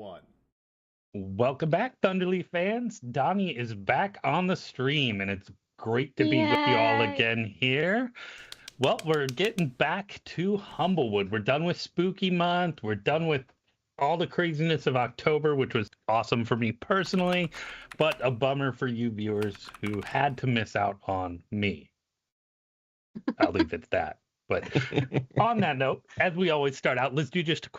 one. Welcome back, Thunderleaf fans. Donnie is back on the stream, and it's great to be with you all Yay. again here. Well, we're getting back to Humblewood. We're done with Spooky Month. We're done with all the craziness of October, which was awesome for me personally, but a bummer for you viewers who had to miss out on me. I'll leave it at that. But on that note, as we always start out, let's do just a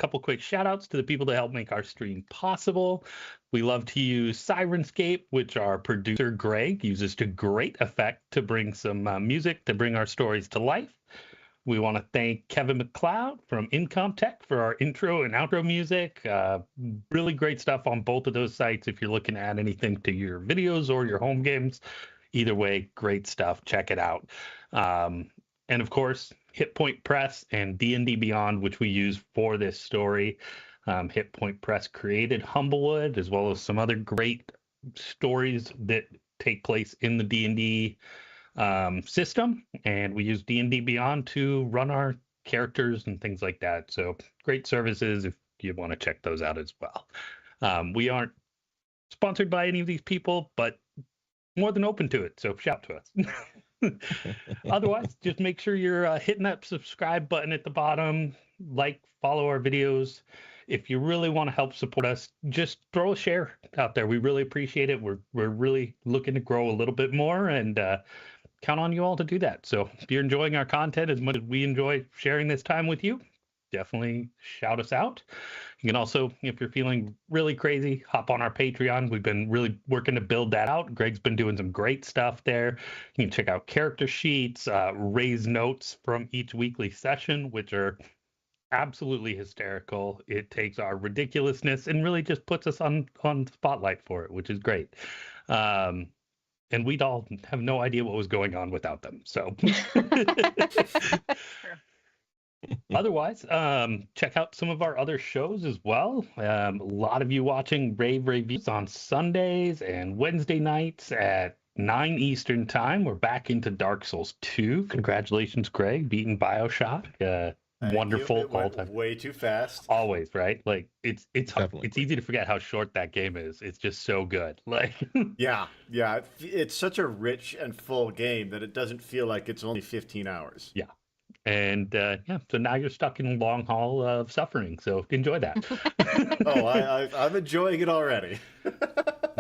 couple quick shout outs to the people that help make our stream possible. We love to use Sirenscape, which our producer Greg uses to great effect to bring some music to bring our stories to life. We want to thank Kevin McLeod from Incom Tech for our intro and outro music. Really great stuff on both of those sites if you're looking to add anything to your videos or your home games. Either way, great stuff. Check it out. And of course, Hit Point Press and D&D Beyond, which we use for this story. Hit Point Press created Humblewood, as well as some other great stories that take place in the D&D system. And we use D&D Beyond to run our characters and things like that. So great services if you want to check those out as well. We aren't sponsored by any of these people, but more than open to it. So shout to us. Otherwise, just make sure you're hitting that subscribe button at the bottom, follow our videos. If you really want to help support us, just throw a share out there. We really appreciate it. We're really looking to grow a little bit more, and count on you all to do that. So if you're enjoying our content as much as we enjoy sharing this time with you, definitely shout us out. You can also, if you're feeling really crazy, hop on our Patreon. We've been really working to build that out. Greg's been doing some great stuff there. You can check out character sheets, raise notes from each weekly session, which are absolutely hysterical. It takes our ridiculousness and really just puts us on spotlight for it, which is great. And we'd all have no idea what was going on without them. So otherwise, check out some of our other shows as well. A lot of you watching Rave Reviews on Sundays and Wednesday nights at 9 Eastern time. We're back into Dark Souls 2. Congratulations, Greg, beating BioShock. Wonderful all time. Way too fast. Always, right? Like it's Definitely. easy to forget how short that game is. It's just so good. Like Yeah. It's such a rich and full game that it doesn't feel like it's only 15 hours. Yeah. And so now you're stuck in a long haul of suffering. So enjoy that. I'm enjoying it already.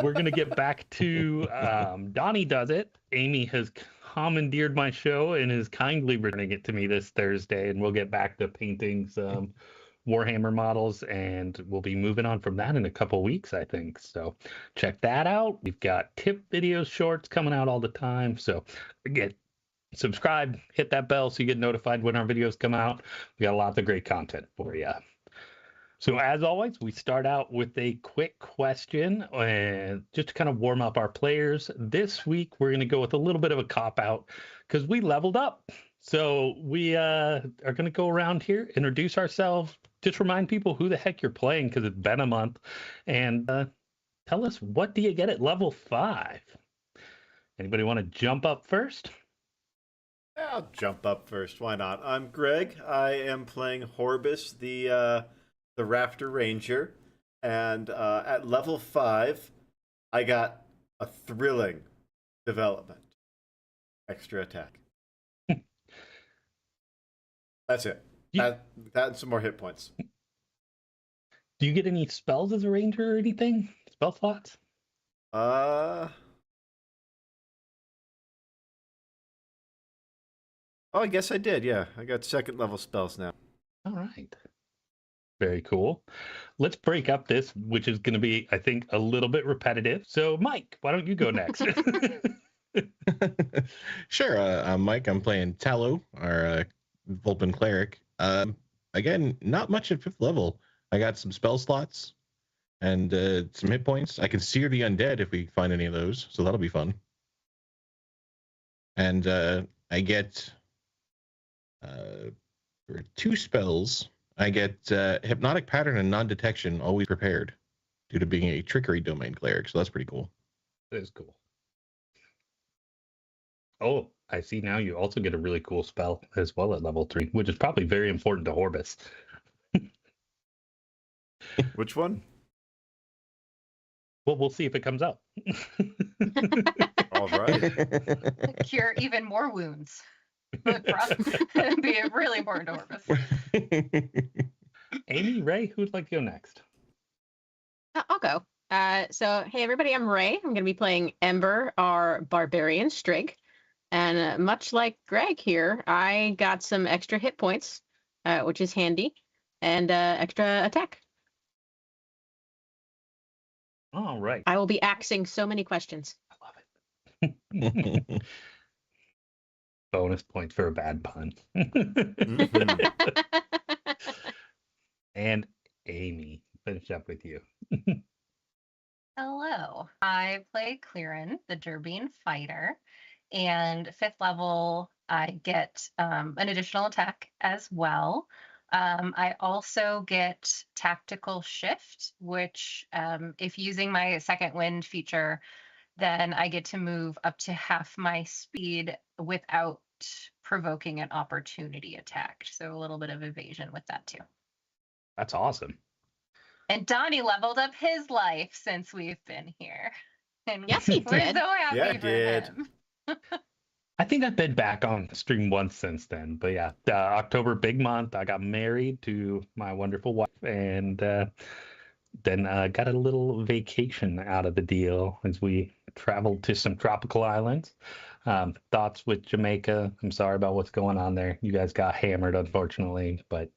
We're going to get back to Donnie Does It. Amy has commandeered my show and is kindly returning it to me this Thursday. And we'll get back to painting some Warhammer models. And we'll be moving on from that in a couple weeks, I think. So check that out. We've got tip videos, shorts coming out all the time. So again, subscribe, hit that bell so you get notified when our videos come out. We got lots of great content for you. So as always, we start out with a quick question just to kind of warm up our players. This week, we're going to go with a little bit of a cop-out because we leveled up. So we are going to go around here, introduce ourselves, just remind people who the heck you're playing because it's been a month, and tell us, what do you get at level 5? Anybody want to jump up first? I'll jump up first. Why not? I'm Greg. I am playing Horbus, the Raptor Ranger, and at level 5, I got a thrilling development. Extra attack. That's it. That and some more hit points. Do you get any spells as a ranger or anything? Spell slots? Oh, I guess I did. Yeah, I got second level spells now. All right. Very cool. Let's break up this, which is going to be, I think, a little bit repetitive. So, Mike, why don't you go next? Sure. I'm Mike. I'm playing Tallow, our Vulpin cleric. Again, not much at 5th level. I got some spell slots and some hit points. I can sear the undead if we find any of those, so that'll be fun. And I get for 2 spells. I get Hypnotic Pattern and Non-Detection, always prepared, due to being a Trickery Domain cleric, so that's pretty cool. That is cool. Oh, I see now you also get a really cool spell as well at level 3, which is probably very important to Horbus. Which one? Well, we'll see if it comes up. All right. Cure even more wounds. It'd be really important to Orbis. Amy, Ray, who'd like to go next? I'll go. So, hey, everybody, I'm Ray. I'm going to be playing Ember, our barbarian Strig. And much like Greg here, I got some extra hit points, which is handy, and extra attack. All right. I will be axing so many questions. I love it. Bonus points for a bad pun. And Amy, finish up with you. Hello, I play Clearin, the Durbine fighter, and 5th level, I get an additional attack as well. I also get tactical shift, which if using my second wind feature, then I get to move up to half my speed without provoking an opportunity attack. So a little bit of evasion with that too. That's awesome. And Donnie leveled up his life since we've been here. And Yes, he we're did. so happy Yeah, for did. him. I think I've been back on stream once since then. But yeah, October, big month. I got married to my wonderful wife, and then got a little vacation out of the deal as we traveled to some tropical islands. Thoughts with Jamaica. I'm sorry about what's going on there. You guys got hammered, unfortunately, but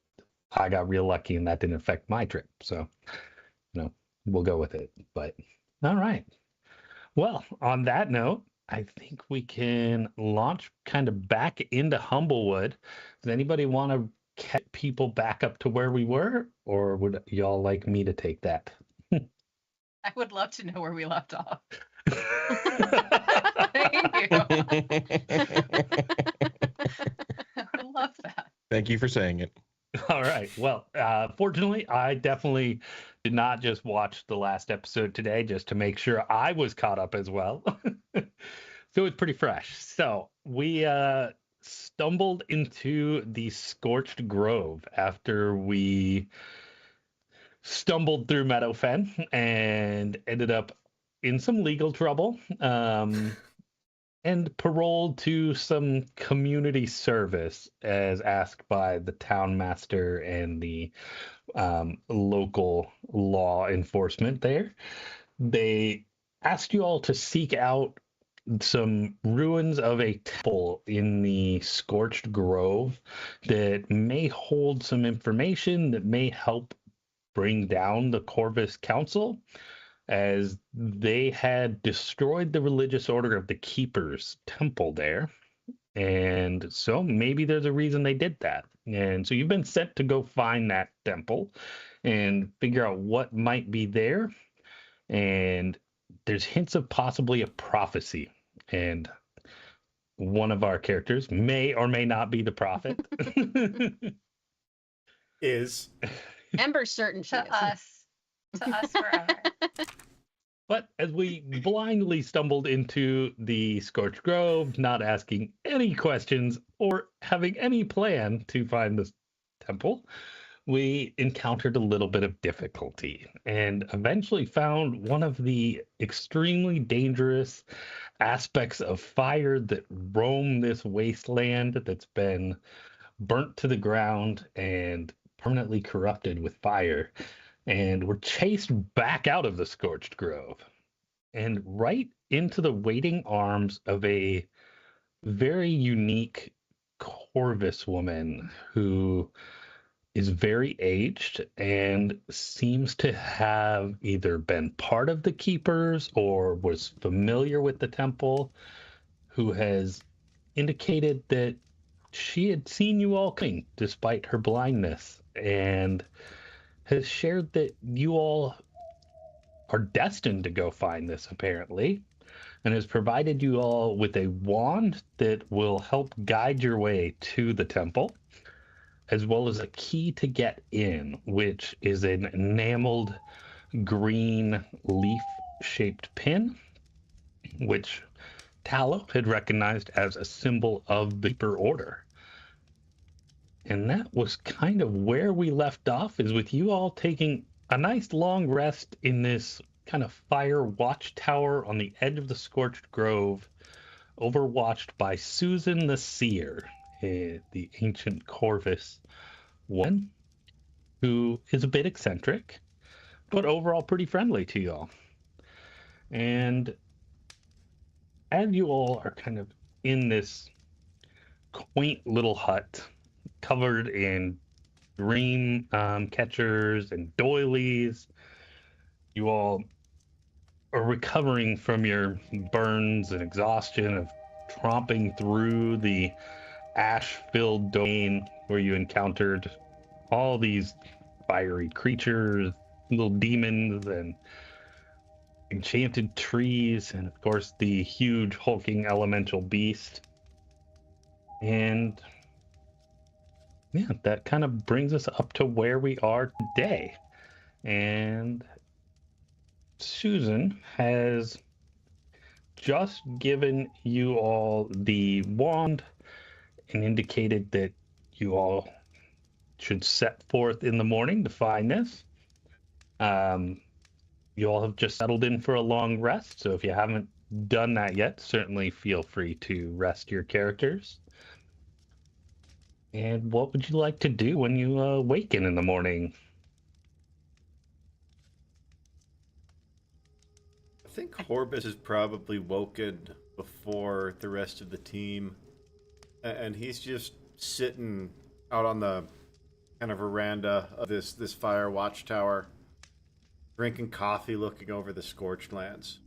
I got real lucky and that didn't affect my trip. So, we'll go with it. But all right. Well, on that note, I think we can launch kind of back into Humblewood. Does anybody want to get people back up to where we were, or would y'all like me to take that? I would love to know where we left off. Thank you. I would love that. Thank you for saying it. All right. Well, fortunately, I definitely did not just watch the last episode today just to make sure I was caught up as well. So it's pretty fresh. So we stumbled into the Scorched Grove after we stumbled through Meadowfen and ended up in some legal trouble. And paroled to some community service as asked by the town master and the local law enforcement there. They asked you all to seek out some ruins of a temple in the Scorched Grove that may hold some information that may help bring down the Corvus Council, as they had destroyed the religious order of the Keepers temple there. And so maybe there's a reason they did that. And so you've been sent to go find that temple and figure out what might be there. And there's hints of possibly a prophecy. And one of our characters may or may not be the prophet. Is. Ember's certain she is. To us forever. But as we blindly stumbled into the Scorched Grove, not asking any questions or having any plan to find this temple, we encountered a little bit of difficulty and eventually found one of the extremely dangerous aspects of fire that roam this wasteland that's been burnt to the ground and permanently corrupted with fire. And we're chased back out of the Scorched Grove and right into the waiting arms of a very unique Corvus woman who is very aged and seems to have either been part of the Keepers or was familiar with the temple, who has indicated that she had seen you all coming despite her blindness, and has shared that you all are destined to go find this, apparently, and has provided you all with a wand that will help guide your way to the temple, as well as a key to get in, which is an enameled green leaf-shaped pin, which Tallow had recognized as a symbol of the Keeper Order. And that was kind of where we left off, is with you all taking a nice long rest in this kind of fire watchtower on the edge of the Scorched Grove, overwatched by Susan the Seer, the ancient Corvus woman, who is a bit eccentric, but overall pretty friendly to y'all. And as you all are kind of in this quaint little hut covered in dream catchers and doilies, you all are recovering from your burns and exhaustion of tromping through the ash-filled domain where you encountered all these fiery creatures, little demons, and enchanted trees, and of course the huge hulking elemental beast. And yeah, that kind of brings us up to where we are today. And Susan has just given you all the wand and indicated that you all should set forth in the morning to find this. You all have just settled in for a long rest, so if you haven't done that yet, certainly feel free to rest your characters. And what would you like to do when you awaken in the morning? I think Horbus is probably woken before the rest of the team, and he's just sitting out on the kind of veranda of this fire watchtower, drinking coffee, looking over the scorched lands.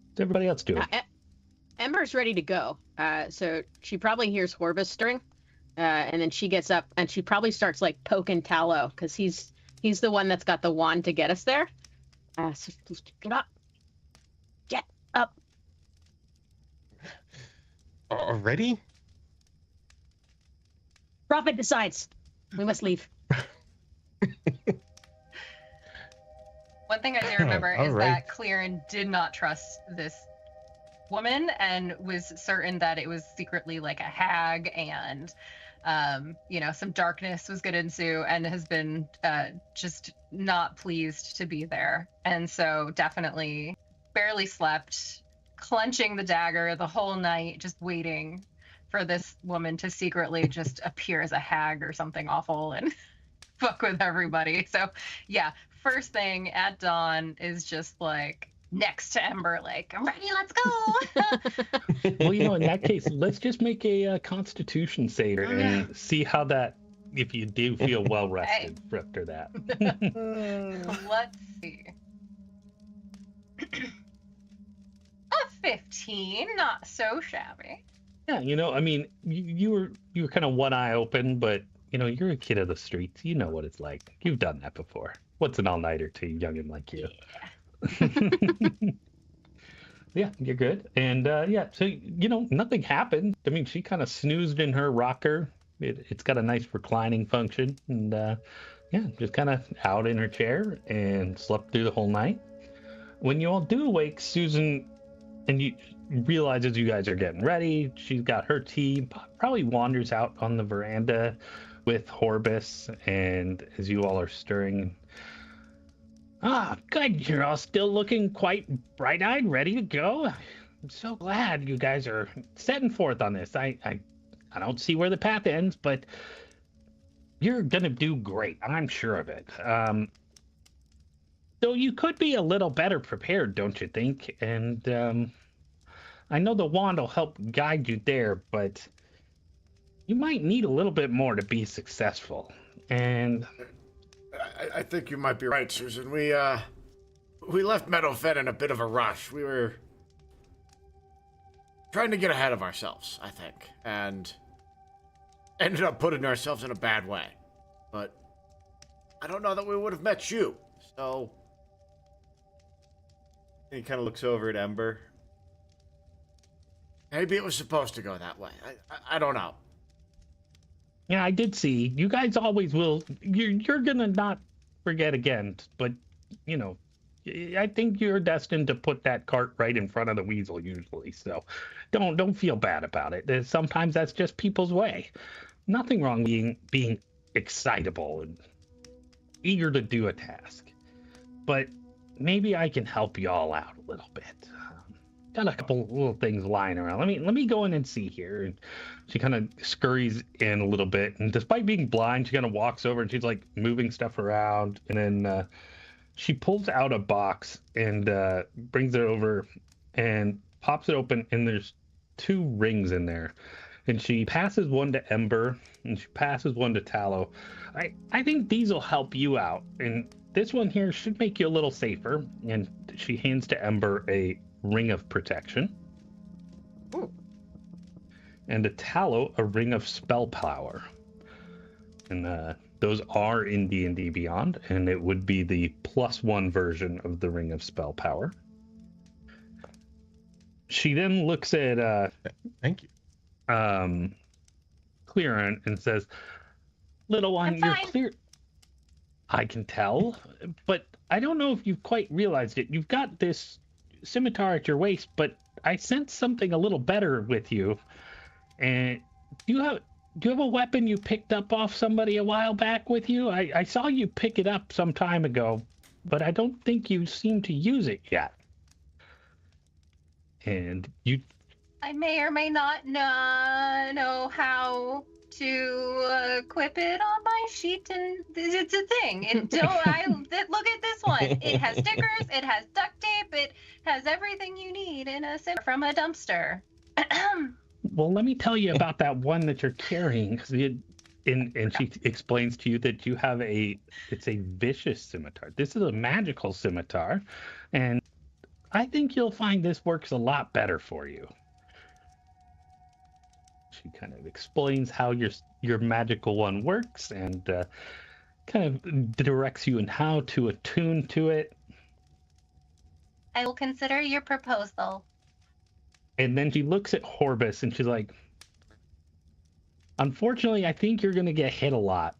What's everybody else doing? Ember's ready to go. So she probably hears Horbus stirring, and then she gets up and she probably starts like poking Tallow because he's the one that's got the wand to get us there. So get up. Get up. Already? Prophet decides. We must leave. One thing I do remember is Alright. that Clearin did not trust this woman and was certain that it was secretly like a hag and some darkness was going to ensue, and has been just not pleased to be there. And so definitely barely slept, clenching the dagger the whole night, just waiting for this woman to secretly just appear as a hag or something awful and fuck with everybody. So yeah, first thing at dawn is just like next to Ember, like, I'm ready, let's go. Well, in that case, let's just make a Constitution save and see how that, if you do feel well rested after that. Let's see. A 15, not so shabby. Yeah, I mean, you were kind of one eye open, but you're a kid of the streets. You know what it's like. You've done that before. What's an all-nighter to a youngin' like you? Yeah, you're good. And so nothing happened. I mean, she kind of snoozed in her rocker. It's got a nice reclining function, and just kind of out in her chair and slept through the whole night. When you all do awake, Susan, and you realizes you guys are getting ready. She's got her tea, probably wanders out on the veranda with Horbus, and as you all are stirring, good, you're all still looking quite bright-eyed, ready to go. I'm so glad you guys are setting forth on this. I don't see where the path ends, but you're gonna do great. I'm sure of it. So you could be a little better prepared, don't you think? And I know the wand will help guide you there, but you might need a little bit more to be successful. And I think you might be right, Susan. We left Meadowfen in a bit of a rush. We were trying to get ahead of ourselves, I think, and ended up putting ourselves in a bad way. But I don't know that we would have met you, so... He kind of looks over at Ember. Maybe it was supposed to go that way. I don't know. yeah, I did see. You guys always will. You're gonna not forget again, but I think you're destined to put that cart right in front of the weasel usually. So don't feel bad about it. Sometimes that's just people's way. nothing wrong being excitable and eager to do a task. But maybe I can help you all out a little bit. Got a couple little things lying around. Let me go in and see here. And she kind of scurries in a little bit, and despite being blind, she kind of walks over and she's like moving stuff around, and then she pulls out a box and brings it over and pops it open, and there's 2 rings in there. And she passes one to Ember, and she passes one to Tallow. I think these will help you out, and this one here should make you a little safer. And she hands to Ember a ring of protection. Ooh. And to Tallow a ring of spell power. And those are in D&D Beyond, and it would be the +1 version of the ring of spell power. She then looks at Thank you. Clearin and says, "Little one, I'm you're fine. clear." I can tell, but I don't know if you've quite realized it. You've got this scimitar at your waist, but I sense something a little better with you. And do you have a weapon you picked up off somebody a while back with you? I saw you pick it up some time ago, but I don't think you seem to use it yet. And you I may or may not know how to equip it on my sheet, and it's a thing. Look at this one. It has stickers, it has duct tape, it has everything you need in a sim from a dumpster. Well, let me tell you about that one that you're carrying. And she explains to you that you have it's a vicious scimitar. This is a magical scimitar, and I think you'll find this works a lot better for you. She kind of explains how your magical one works, and kind of directs you in how to attune to it. I will consider your proposal. And then she looks at Horbus and she's like, "Unfortunately, I think you're going to get hit a lot."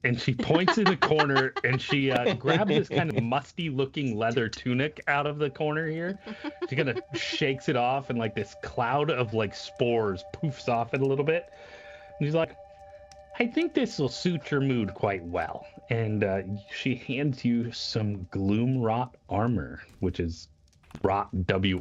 And she points in the corner and she grabs this kind of musty looking leather tunic out of the corner here. She kind of shakes it off, and like this cloud of like spores poofs off it a little bit. And she's like, "I think this will suit your mood quite well." And she hands you some gloom rot armor, which is rot, WROUGHT.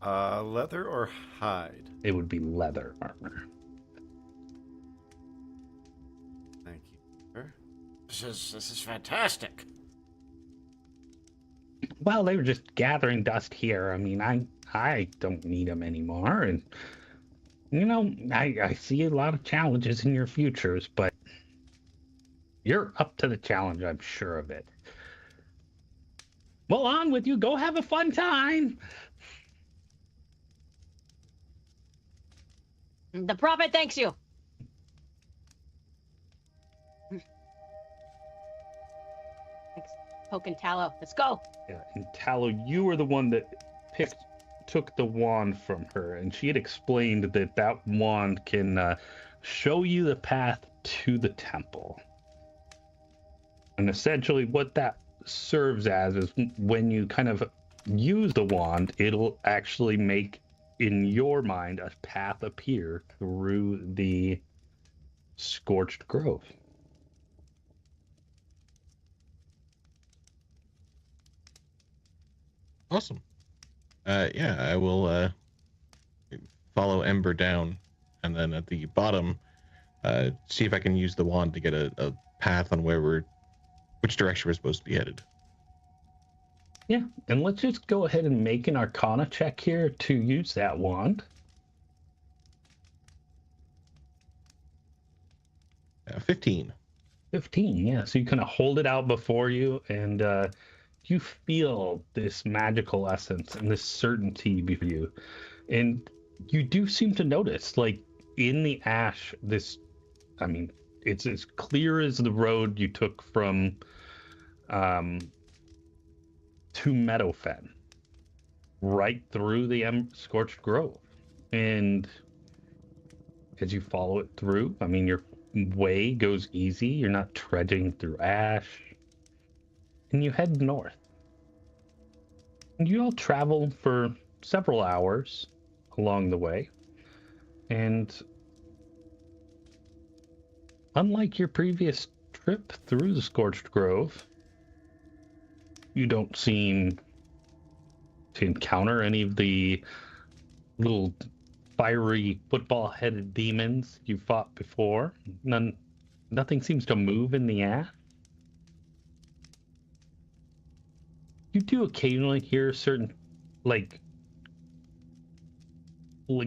Leather or hide? It would be leather armor. Thank you, sir. This is fantastic. Well, they were just gathering dust here. I mean, I don't need them anymore. And, you know, I see a lot of challenges in your futures, but you're up to the challenge, I'm sure of it. Well, on with you. Go have a fun time. The prophet thanks you. Thanks. Poke and Tallow. Let's go. Yeah, and Tallow, you were the one that took the wand from her, and she had explained that wand can show you the path to the temple. And essentially what that serves as is when you kind of use the wand, it'll actually make, in your mind, a path appear through the scorched grove. Awesome. Yeah, I will follow Ember down, and then at the bottom, see if I can use the wand to get a path on which direction we're supposed to be headed. Yeah, and let's just go ahead and make an Arcana check here to use that wand. 15. 15, yeah. So you kind of hold it out before you, and you feel this magical essence and this certainty before you. And you do seem to notice, like, in the ash, it's as clear as the road you took from to Meadowfen, right through the scorched grove. And as you follow it through, your way goes easy. You're not trudging through ash. And you head north. And you all travel for several hours along the way. And unlike your previous trip through the Scorched Grove, you don't seem to encounter any of the little fiery football-headed demons you fought before. Nothing seems to move in the air. You do occasionally hear certain, like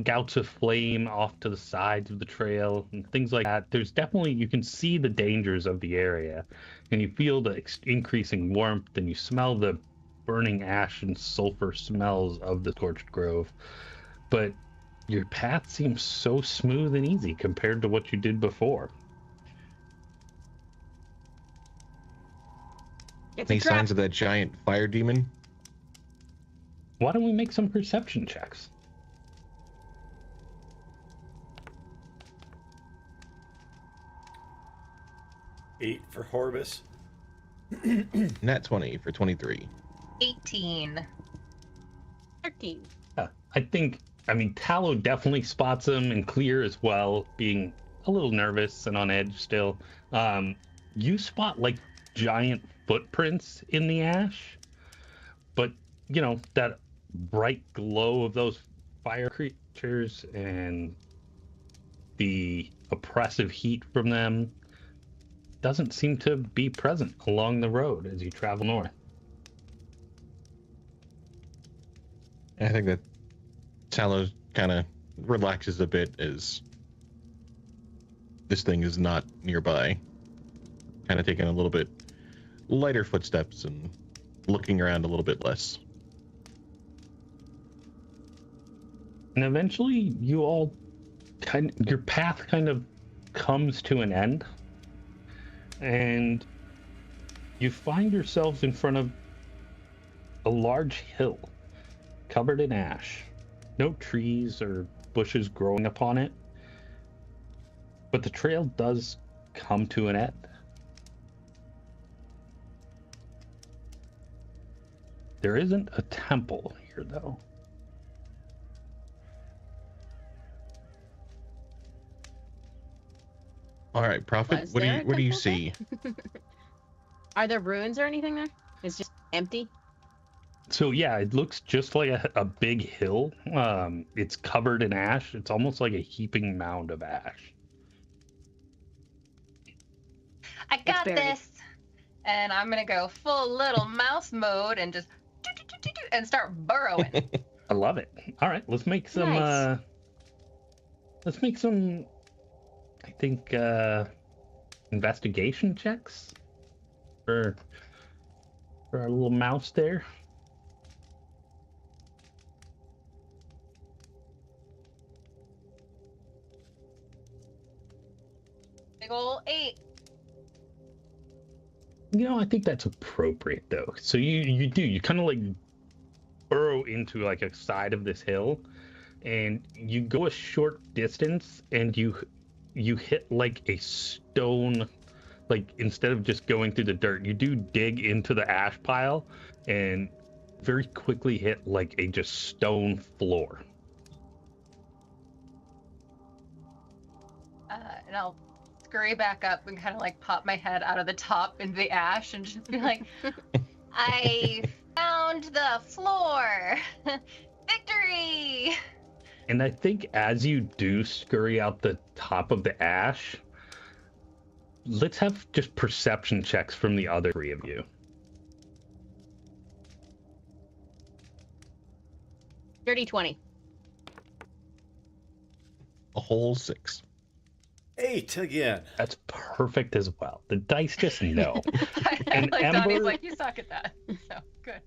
gouts of flame off to the sides of the trail and things like that. There's definitely, you can see the dangers of the area, and you feel the increasing warmth, and you smell the burning ash and sulfur smells of the Scorched Grove. But your path seems so smooth and easy compared to what you did before. It's a Any trap. signs of that giant fire demon? Why don't we make some perception checks? Eight for Horbus. Nat 20 for 23. 18. 13. I mean, Tallow definitely spots him, and Clear as well, being a little nervous and on edge still. You spot like giant footprints in the ash, but you know, that bright glow of those fire creatures and the oppressive heat from them doesn't seem to be present along the road as you travel north. I think that Tallow kind of relaxes a bit as this thing is not nearby. Kind of taking a little bit lighter footsteps and looking around a little bit less. And eventually you all your path kind of comes to an end, and you find yourselves in front of a large hill covered in ash. No trees or bushes growing upon it, but the trail does come to an end. There isn't a temple here, though. All right, Prophet, Was what do there you a what do you temple see? Are there ruins or anything there? It's just empty. So yeah, it looks just like a big hill. It's covered in ash. It's almost like a heaping mound of ash. I got buried. this. And I'm going to go full little mouse mode and just and start burrowing. I love it. All right, let's make some. Nice. Let's make some. I think investigation checks for our little mouse there. Big ol' 8. You know, I think that's appropriate though. So you kind of like burrow into like a side of this hill, and you go a short distance, and you hit like a stone. Like instead of just going through the dirt, you do dig into the ash pile, and very quickly hit like a just stone floor. And I'll scurry back up and kind of like pop my head out of the top into the ash and just be like, I found the floor. Victory. And I think as you do scurry out the top of the ash, let's have just perception checks from the other three of you. Dirty 20. A whole 6. 8 again. That's perfect as well. The dice just know. And like Ember- Donnie's like, you suck at that. So good.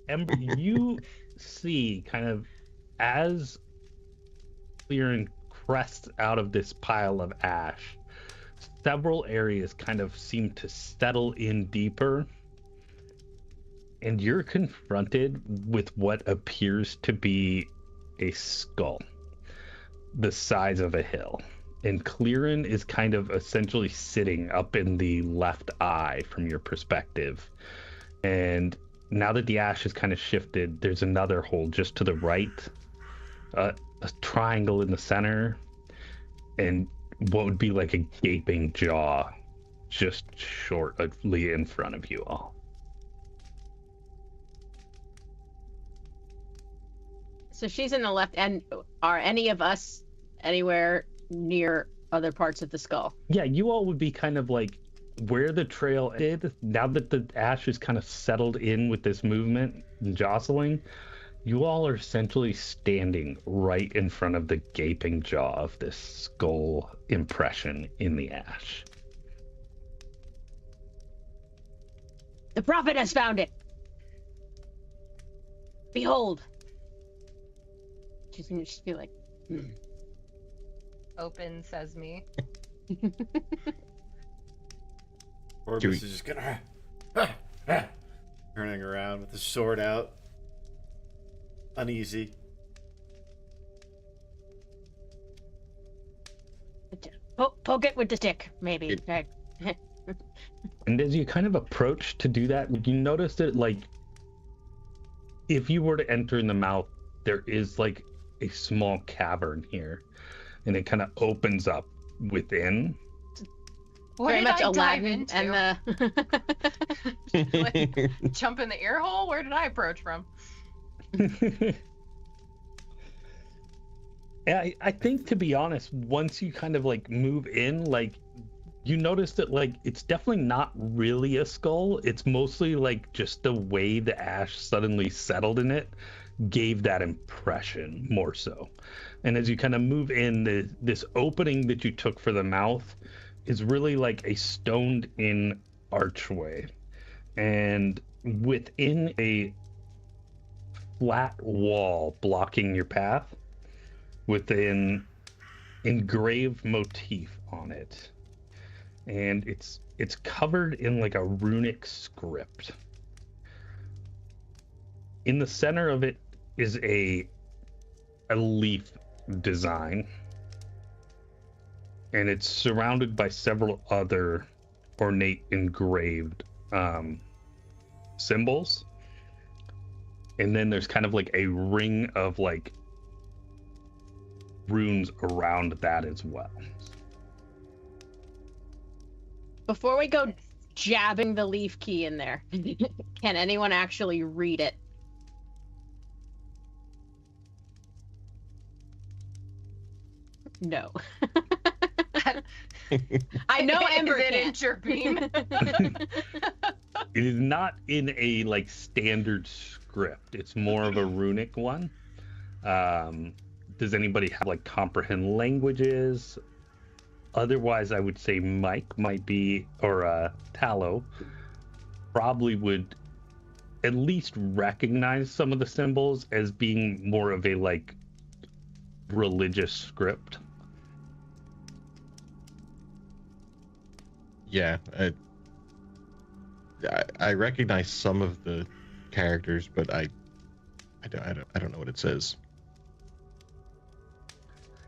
Ember, you see kind of as Clearing crests out of this pile of ash, several areas kind of seem to settle in deeper, and you're confronted with what appears to be a skull the size of a hill. And Clearin is kind of essentially sitting up in the left eye from your perspective. And now that the ash has kind of shifted, there's another hole just to the right, a triangle in the center, and what would be like a gaping jaw just shortly in front of you all. So she's in the left end. Are any of us anywhere near other parts of the skull? Yeah, you all would be kind of like where the trail ended. Now that the ash is kind of settled in with this movement and jostling, you all are essentially standing right in front of the gaping jaw of this skull impression in the ash. The prophet has found it. Behold. She's gonna just be like, Open sesame. Orbis is just gonna turning around with the sword out, uneasy. poke it with the stick, maybe. Okay. And as you kind of approach to do that, you notice that, like, if you were to enter in the mouth, there is like a small cavern here, and it kind of opens up within. What Very did much I dive Aladdin into? and the Like, jump in the ear hole? Where did I approach from? Yeah, I think, to be honest, once you kind of like move in, like, you notice that, like, it's definitely not really a skull. It's mostly like just the way the ash suddenly settled in it gave that impression more so. And as you kind of move in, this opening that you took for the mouth is really like a stoned in archway, and within a flat wall blocking your path with an engraved motif on it, and it's covered in like a runic script. In the center of it is a leaf design, and it's surrounded by several other ornate engraved symbols. And then there's kind of like a ring of like runes around that as well. Before we go jabbing the leaf key in there, can anyone actually read it? No. I know Ember Is it can. in your beam? It is not in a like standard script. It's more of a runic one. Does anybody have like comprehend languages? Otherwise, I would say Mike might be, or Tallow probably would at least recognize some of the symbols as being more of a like religious script. Yeah, I recognize some of the characters, but I don't know what it says.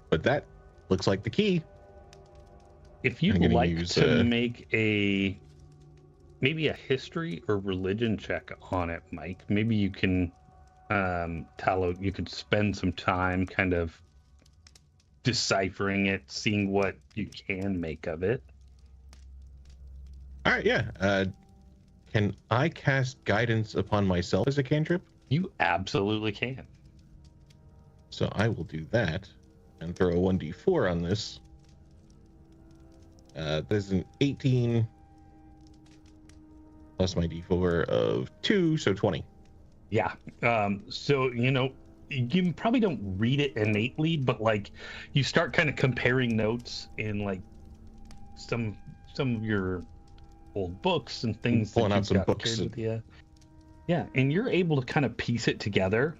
But that looks like the key. If you'd I'm gonna like use, to make maybe a history or religion check on it, Mike, maybe you can, Tallow, you could spend some time kind of deciphering it, seeing what you can make of it. All right, yeah. Can I cast guidance upon myself as a cantrip? You absolutely can. So I will do that and throw a 1d4 on this. There's an 18 plus my d4 of 2, so 20. Yeah. So, you know, you probably don't read it innately, but like you start kind of comparing notes in like some of your old books and things. Pulling that out you've some got books carried with you. Yeah, and you're able to kind of piece it together.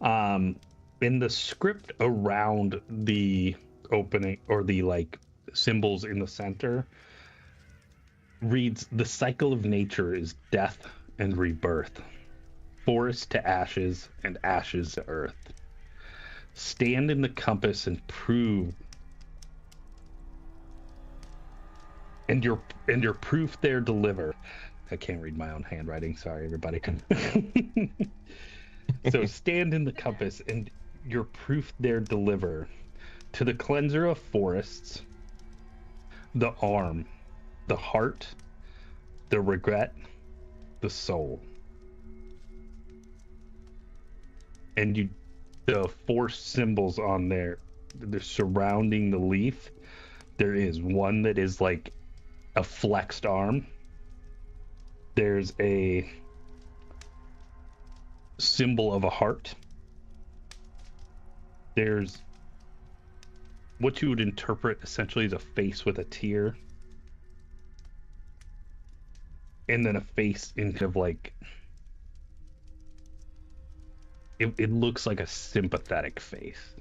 In the script around the opening, or the like symbols in the center, reads, "The cycle of nature is death and rebirth, forest to ashes and ashes to earth. Stand in the compass and prove, and your proof there deliver. I can't read my own handwriting. Sorry, everybody. So stand in the compass, and your proof there deliver to the cleanser of forests, the arm, the heart, the regret, the soul. And the four symbols on there, they're surrounding the leaf. There is one that is like a flexed arm. There's a symbol of a heart. There's what you would interpret essentially as a face with a tear. And then a face in kind of like, it looks like a sympathetic face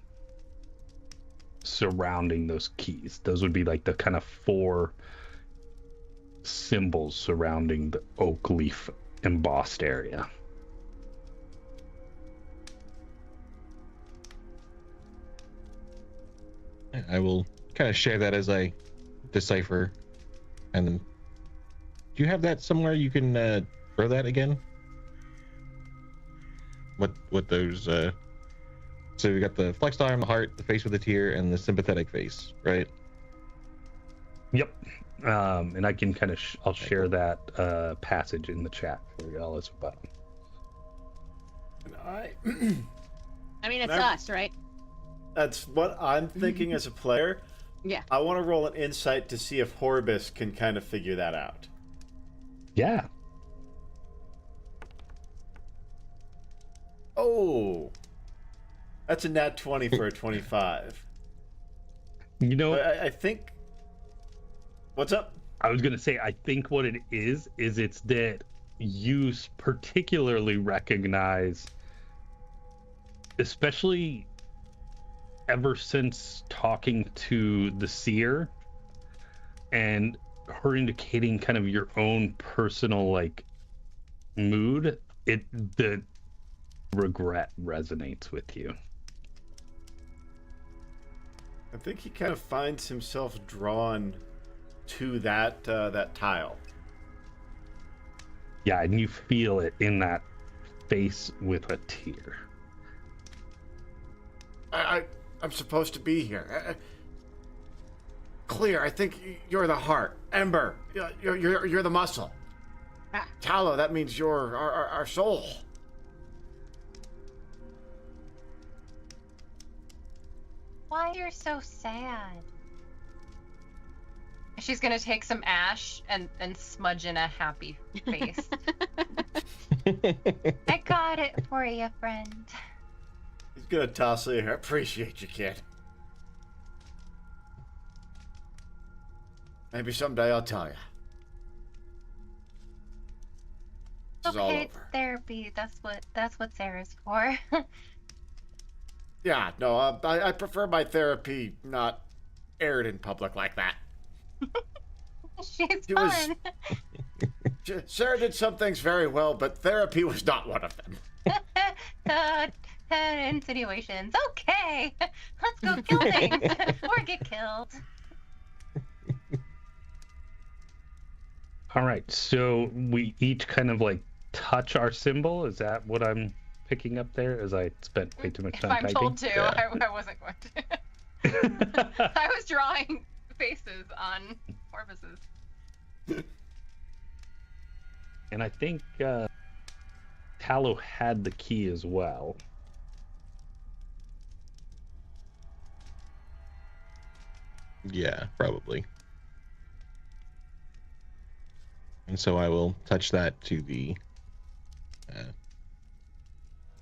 surrounding those keys. Those would be like the kind of four symbols surrounding the oak leaf embossed area. I will kind of share that as I decipher. And then, do you have that somewhere you can throw that again? What those so we got the flexed arm, the heart, the face with a tear, and the sympathetic face, right? Yep. And I can kind of I'll share that passage in the chat for y'all as well. And I I mean, it's Now- us, right? That's what I'm thinking as a player. Yeah. I want to roll an insight to see if Horbus can kind of figure that out. Yeah. Oh, that's a nat 20 for a 25. You know, But I think. What's up? I was gonna say, I think what it is it's that you particularly recognize, especially ever since talking to the seer and her indicating kind of your own personal like mood, the regret resonates with you. I think he kind of finds himself drawn to that tile. Yeah, and you feel it in that face with a tear. I'm supposed to be here. Clear, I think you're the heart. Ember, you're the muscle. Ah. Tallow, that means you're our soul. Why you're so sad? She's gonna take some ash and smudge in a happy face. I got it for you, friend. He's gonna toss it here. I appreciate you, kid. Maybe someday I'll tell you. This is all Okay, over. therapy. That's what Sarah's for. Yeah, no, I prefer my therapy not aired in public like that. She's It was- fun. Sarah did some things very well, but therapy was not one of them. Insinuations. Okay, let's go kill things or get killed. All right, so we each kind of like touch our symbol. Is that what I'm picking up there? As I spent way too much If time I'm typing. told to, Yeah. I wasn't going to. I was drawing faces on Orbuses. And I think Tallow had the key as well. Yeah, probably. And so I will touch that to the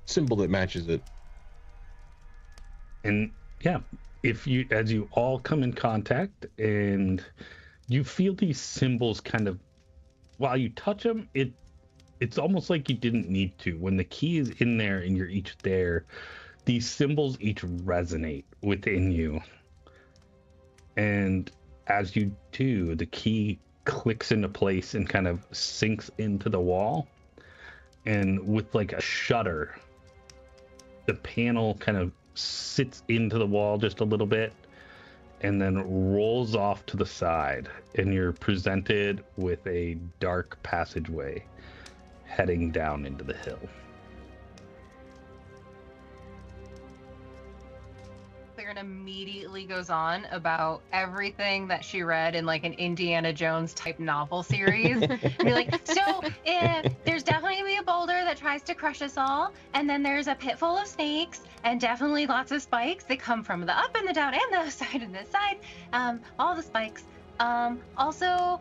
symbol that matches it. And yeah, as you all come in contact and you feel these symbols kind of, while you touch them, it's almost like you didn't need to. When the key is in there and you're each there, these symbols each resonate within you. And as you do, the key clicks into place and kind of sinks into the wall. And with like a shudder, the panel kind of sits into the wall just a little bit. and then rolls off to the side, and you're presented with a dark passageway heading down into the hill. Claren immediately goes on about everything that she read in like an Indiana Jones type novel series. And be like, so there's definitely gonna be a boulder that tries to crush us all, and then there's a pit full of snakes, and definitely lots of spikes that come from the up and the down and the side and the side. All the spikes. Also,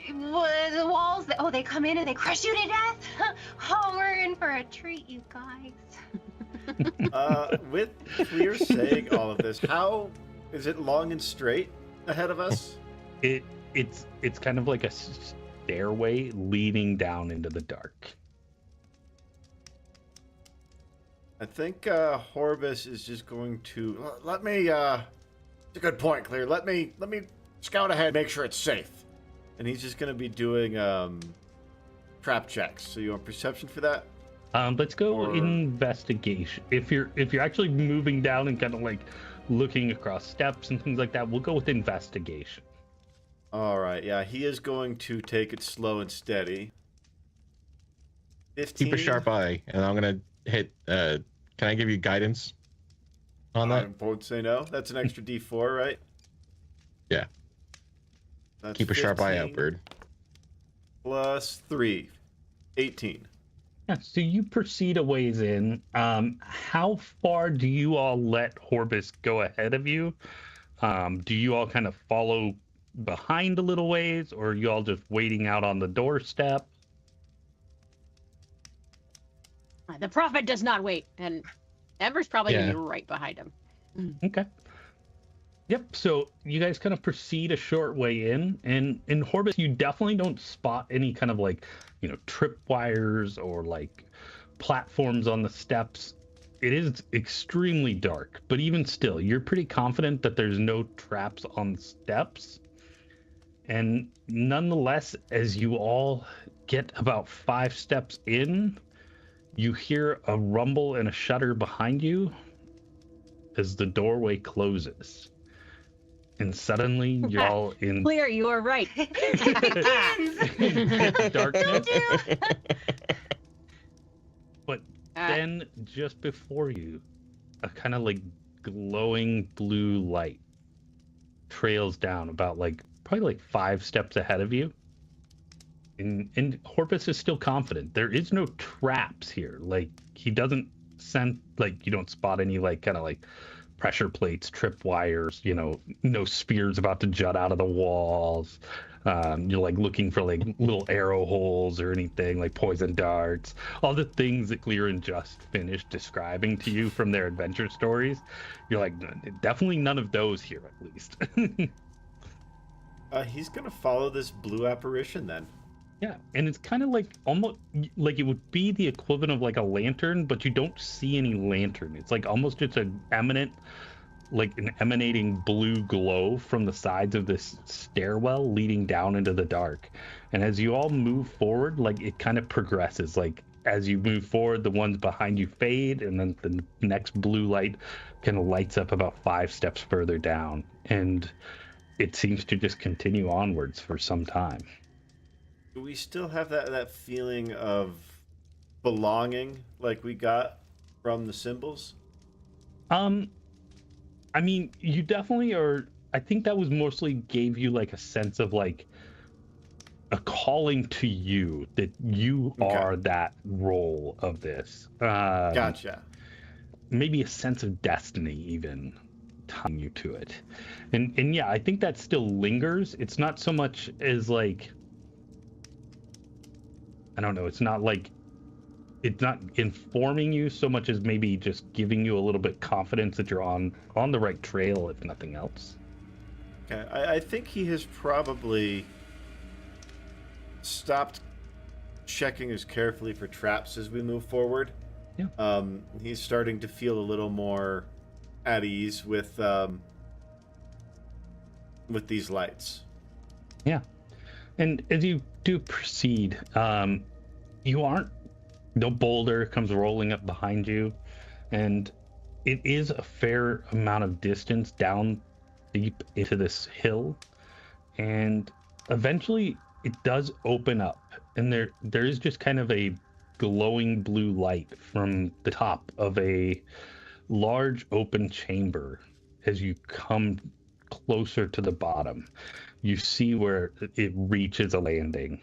the walls. They come in and they crush you to death. Oh, we're in for a treat, you guys. With Clear saying all of this, how is it long and straight ahead of us? It's kind of like a stairway leading down into the dark. I think Horbus is just going to let me. It's a good point, Clear. Let me scout ahead, make sure it's safe, and he's just going to be doing trap checks. So you want perception for that? Let's go investigation. If you're actually moving down and kind of like looking across steps and things like that, we'll go with investigation. All right. Yeah, he is going to take it slow and steady. 15. Keep a sharp eye, and I'm gonna hit. Can I give you guidance on that? I won't say no. That's an extra D4, right? Yeah. That's Keep a sharp eye out, 15 bird. Plus 3, 18. Yeah, so you proceed a ways in. How far do you all let Horbus go ahead of you? Do you all kind of follow behind a little ways, or are you all just waiting out on the doorstep? The prophet does not wait, and Ember's probably gonna Yeah. be right behind him. Okay. Yep, so you guys kind of proceed a short way in, and in Horbus, you definitely don't spot any kind of like, tripwires or like platforms on the steps. It is extremely dark, but even still, you're pretty confident that there's no traps on the steps. And nonetheless, as you all get about 5 steps in, you hear a rumble and a shudder behind you as the doorway closes. And suddenly, you're all in Clear, you are right. darkness. But Uh, then, just before you, a kind of like glowing blue light trails down about probably 5 steps ahead of you. And Horbus is still confident. There is no traps here. Like, he doesn't sense, you don't spot any kind of pressure plates, tripwires, no spears about to jut out of the walls. You're looking for little arrow holes or anything, like poison darts, all the things that Clearin just finished describing to you from their adventure stories. You're definitely none of those here, at least. He's going to follow this blue apparition then. Yeah, and it's kind of almost like it would be the equivalent of a lantern, but you don't see any lantern. It's almost just an emanating blue glow from the sides of this stairwell leading down into the dark. And as you all move forward, it kind of progresses. As you move forward, the ones behind you fade, and then the next blue light kind of lights up about 5 steps further down. And it seems to just continue onwards for some time. Do we still have that feeling of belonging like we got from the symbols? I mean, you definitely are. I think that was mostly gave you a sense of a calling to you, that you are that role of this. Gotcha. Maybe a sense of destiny even tying you to it. And yeah, I think that still lingers. It's not so much as I don't know, it's not informing you so much as maybe just giving you a little bit confidence that you're on the right trail, if nothing else. Okay, I think he has probably stopped checking as carefully for traps as we move forward. Yeah. He's starting to feel a little more at ease with these lights. Yeah. And as you do proceed, no boulder comes rolling up behind you, and it is a fair amount of distance down deep into this hill, and eventually it does open up, and there is just kind of a glowing blue light from the top of a large open chamber. As you come closer to the bottom, you see where it reaches a landing.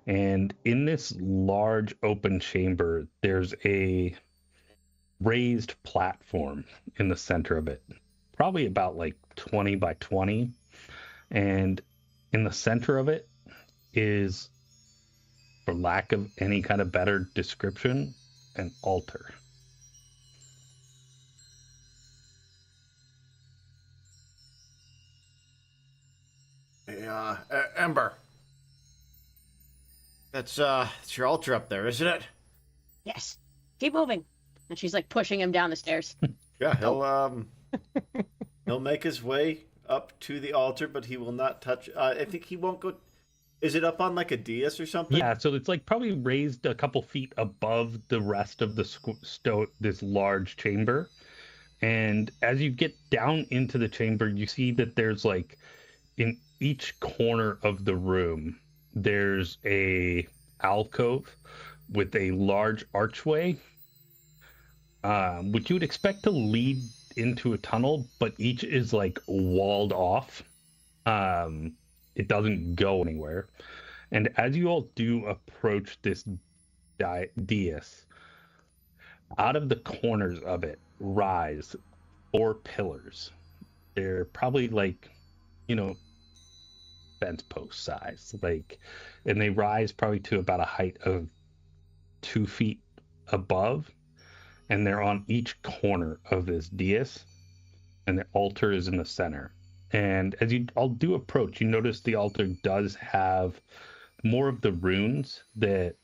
And in this large open chamber, there's a raised platform in the center of it, probably about like 20 by 20. And in the center of it is, for lack of any kind of better description, an altar. Hey, Ember. That's it's your altar up there, isn't it? Yes. Keep moving. And she's like pushing him down the stairs. Yeah, he'll make his way up to the altar, but he will not touch. I think he won't go. Is it up on like a dais or something? Yeah, so it's like probably raised a couple feet above the rest of the this large chamber. And as you get down into the chamber, you see that there's like in each corner of the room, there's a alcove with a large archway, which you would expect to lead into a tunnel, but each is like walled off. It doesn't go anywhere. And as you all do approach this dais, out of the corners of it rise 4 pillars. They're probably like, fence post size, and they rise probably to about a height of 2 feet above, and they're on each corner of this dais, and the altar is in the center. And as you all do approach, you notice the altar does have more of the runes that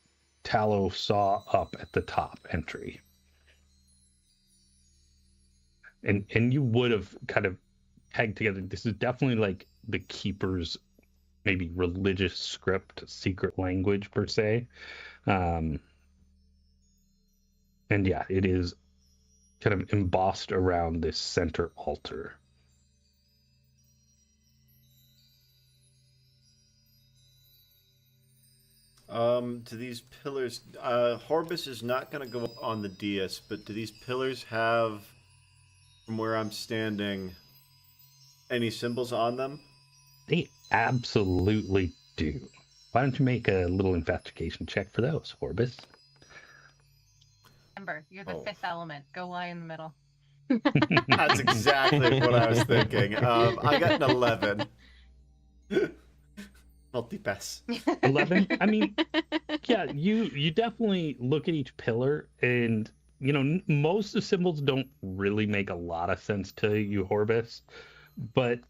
Tallow saw up at the top entry. And you would have kind of pegged together, this is definitely like the keeper's maybe religious script, secret language per se. And yeah, it is kind of embossed around this center altar. Do these pillars, Horbus is not going to go up on the dais, but do these pillars have, from where I'm standing, any symbols on them? They absolutely do. Why don't you make a little investigation check for those, Horbus? Ember, you're the fifth element. Go lie in the middle. That's exactly what I was thinking. I got an 11. Multi-pass. 11? I mean, yeah, you definitely look at each pillar, and most of the symbols don't really make a lot of sense to you, Horbus, but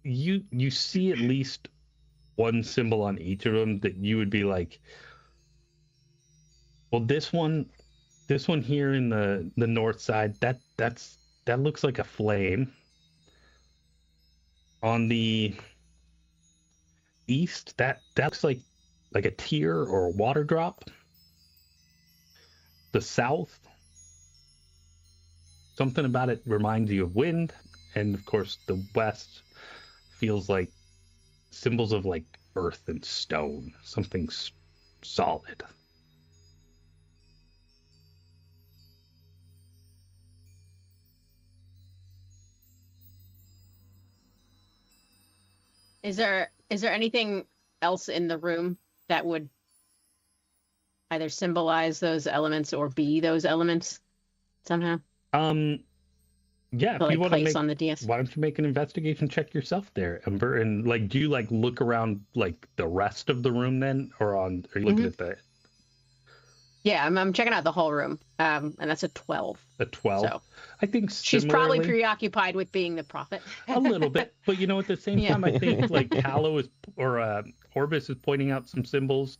you see at least one symbol on each of them that you would be like, well, this one here in the north side, that looks like a flame. On the east, that looks like a tear or a water drop. The south, something about it reminds you of wind, and of course the west feels like symbols of like earth and stone, something solid. Is there anything else in the room that would either symbolize those elements or be those elements somehow? Yeah, if like you want to place make, on the DS. why don't you make an investigation check yourself there, Ember? And like, do you like look around like the rest of the room then, or are you looking at the? Yeah, I'm checking out the whole room, and that's a 12. A 12. So I think she's probably preoccupied with being the prophet. A little bit, but at the same time, I think like Tallow Horbus is pointing out some symbols,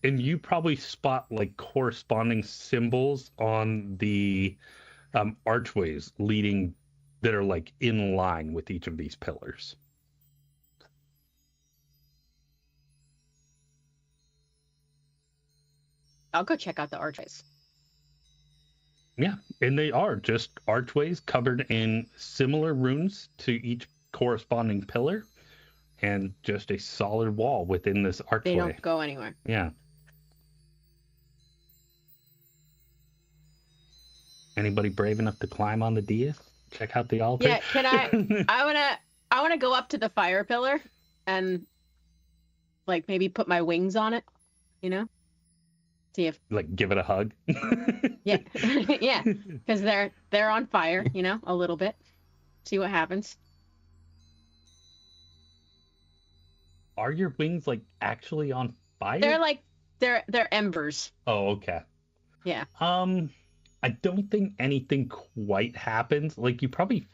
and you probably spot like corresponding symbols on the archways leading that are like in line with each of these pillars. I'll go check out the archways. Yeah, and they are just archways covered in similar runes to each corresponding pillar, and just a solid wall within this archway. They don't go anywhere. Yeah. Anybody brave enough to climb on the dais? Check out the altar. Yeah, can I? I wanna go up to the fire pillar and like maybe put my wings on it. You know, see if Like give it a hug. yeah, yeah, because they're on fire. You know, a little bit. See what happens. Are your wings like actually on fire? They're like they're embers. Oh, okay. Yeah. I don't think anything quite happens. Like you probably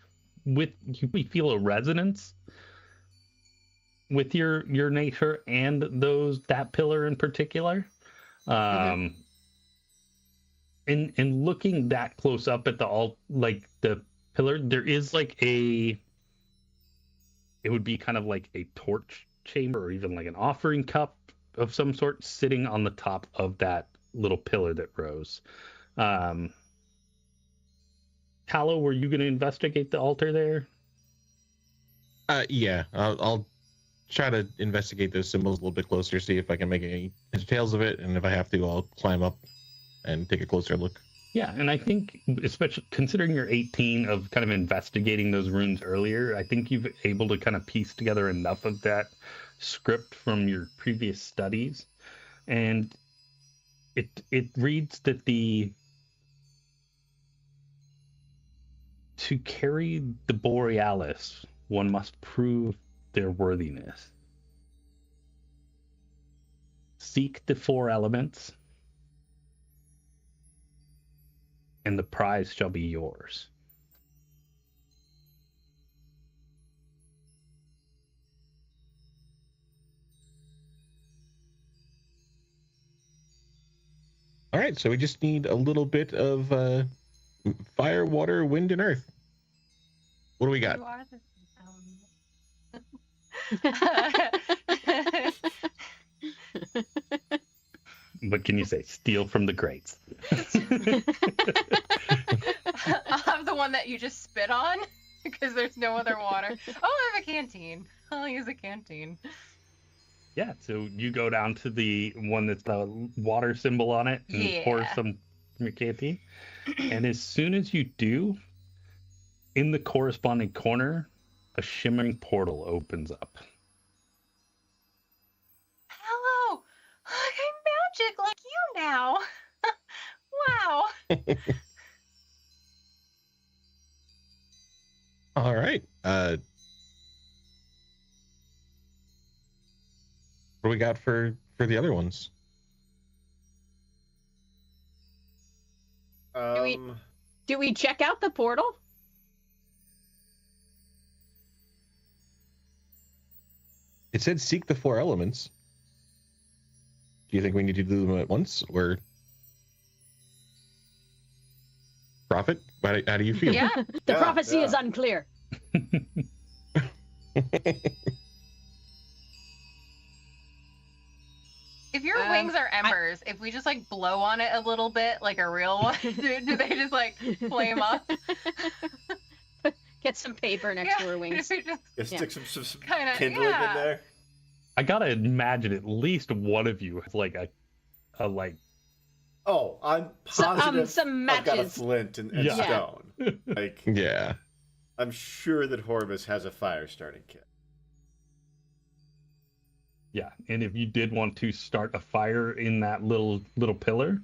feel a resonance with your nature and that pillar in particular. In looking that close up at the pillar, there is like it would be kind of like a torch chamber or even like an offering cup of some sort sitting on the top of that little pillar that rose. Tallow, were you going to investigate the altar there? Yeah, I'll try to investigate those symbols a little bit closer, see if I can make any details of it, and if I have to, I'll climb up and take a closer look. Yeah, and I think, especially considering you're 18 of kind of investigating those runes earlier, I think you've able to kind of piece together enough of that script from your previous studies, and it reads that to carry the Borealis, one must prove their worthiness. Seek the 4 elements, and the prize shall be yours. All right, so we just need a little bit of fire, water, wind, and earth. What do we got? You are the What can you say? Steal from the greats. I'll have the one that you just spit on because there's no other water. Oh, I have a canteen. I'll use a canteen. Yeah, so you go down to the one that's the water symbol on it and pour some from your canteen. And as soon as you do, in the corresponding corner, a shimmering portal opens up. Hello! I'm magic like you now! Wow! All right. What do we got for the other ones? Do we check out the portal? It said seek the 4 elements. Do you think we need to do them at once, or Prophet? How do you feel? Yeah. The prophecy is unclear. If your wings are embers, if we just like blow on it a little bit like a real one, do they just like flame up? Get some paper next to her wings. Stick some Kinda, kindling in there. I gotta imagine at least one of you has like a like. Oh, I'm positive some I've got a matches. flint and Yeah. stone. Like, Yeah. I'm sure that Horvus has a fire starting kit. Yeah, and if you did want to start a fire in that little pillar,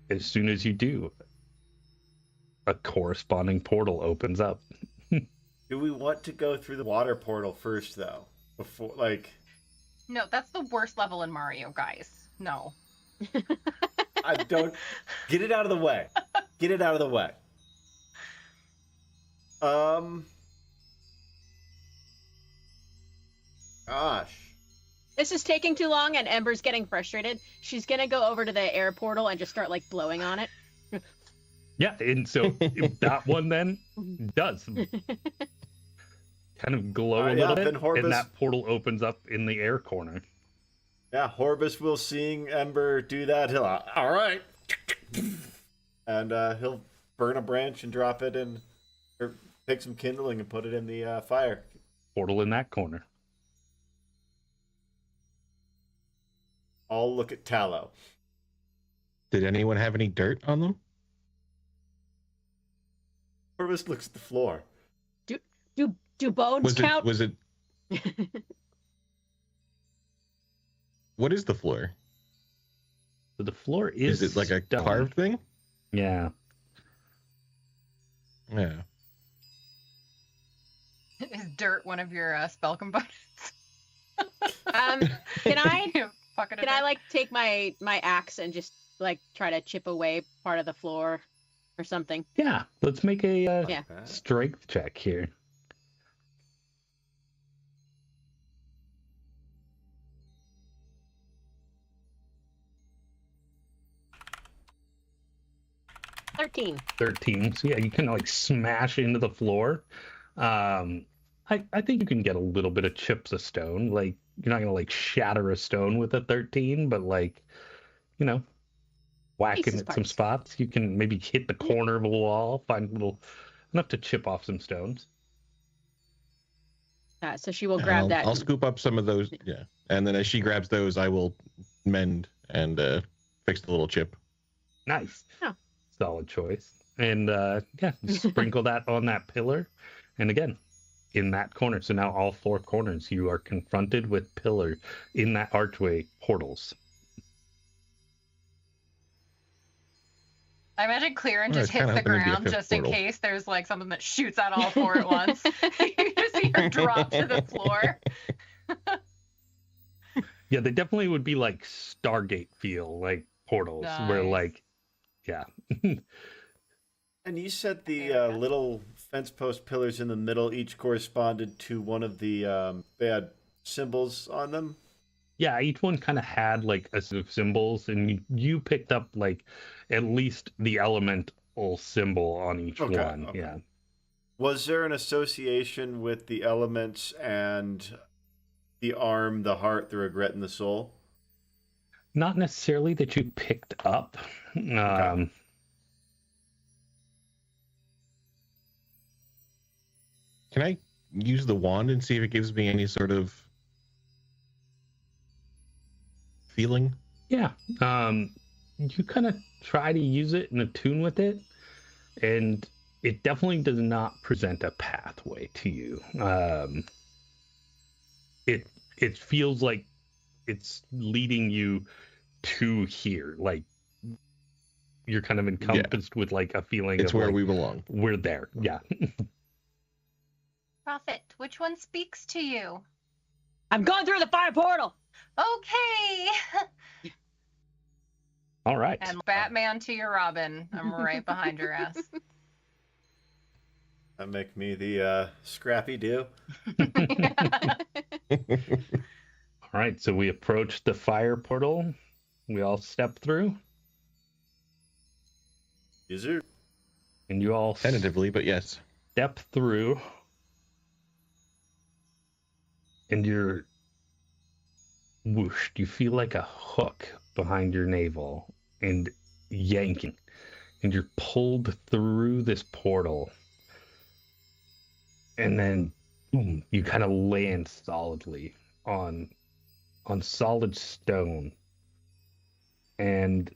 as soon as you do, a corresponding portal opens up. Do we want to go through the water portal first, though? Before, like, No, that's the worst level in Mario, guys. No. I don't get it out of the way. Get it out of the way. Gosh. This is taking too long, and Ember's getting frustrated. She's gonna go over to the air portal and just start like blowing on it. Yeah, and so that one then does kind of glow a little then bit, Horvus... and that portal opens up in the air corner. Yeah, Horvus will seeing Ember do that. He'll, all right. and he'll burn a branch and drop it in, or take some kindling and put it in the fire. Portal in that corner. I'll look at tallow. Did anyone have any dirt on them? Orvis looks at the floor. Do bones count? Was it? What is the floor? So the floor is it like a stone. carved thing? Yeah. Yeah. Is dirt one of your spell components? Can I Pocket of can I dirt? like take my axe and just like try to chip away part of the floor or something? Yeah. Let's make a Yeah. strength check here. $13. 13. So yeah, you can like smash into the floor. I think you can get a little bit of chips of stone. Like you're not gonna like shatter a stone with a 13, but like, you know, whacking Pieces at some parts. spots. You can maybe hit the corner of a wall, find little enough to chip off some stones. So she will Yeah, grab I'll, that. I'll scoop up some of those. Yeah. And then as she grabs those, I will mend and fix the little chip. Nice. Oh. Solid choice. And yeah, sprinkle that on that pillar. And again, in that corner. So now all four corners, you are confronted with pillar in that archway portals. I imagine Clearin I was just hits kinda the hoping it'd be a ground fifth just in portal. case there's like something that shoots out all four at once. You just see her drop to the floor. Yeah, they definitely would be like Stargate feel, like portals, where Nice. like, yeah. And you said the There we go. little fence post pillars in the middle each corresponded to one of the they had symbols on them. Yeah, each one kind of had like a set of symbols, and you picked up like at least the elemental symbol on each Okay, one. okay. Yeah. Was there an association with the elements and the arm, the heart, the regret, and the soul? Not necessarily that you picked up. Can I use the wand and see if it gives me any sort of feeling? Yeah. You kind of try to use it and attune with it, and it definitely does not present a pathway to you. It feels like it's leading you to here. Like you're kind of encompassed with like a feeling It's of where like, we belong. we're there. Yeah. Prophet, which one speaks to you? I'm going through the fire portal. Okay. All right. And Batman to your Robin. I'm right behind your ass. That make me the Scrappy Doo. All right. So we approach the fire portal. We all step through, Yes, sir. and you all Tentatively, but yes. step through, and you're whooshed. You feel like a hook behind your navel and yanking, and you're pulled through this portal, and then boom, you kind of land solidly on solid stone. And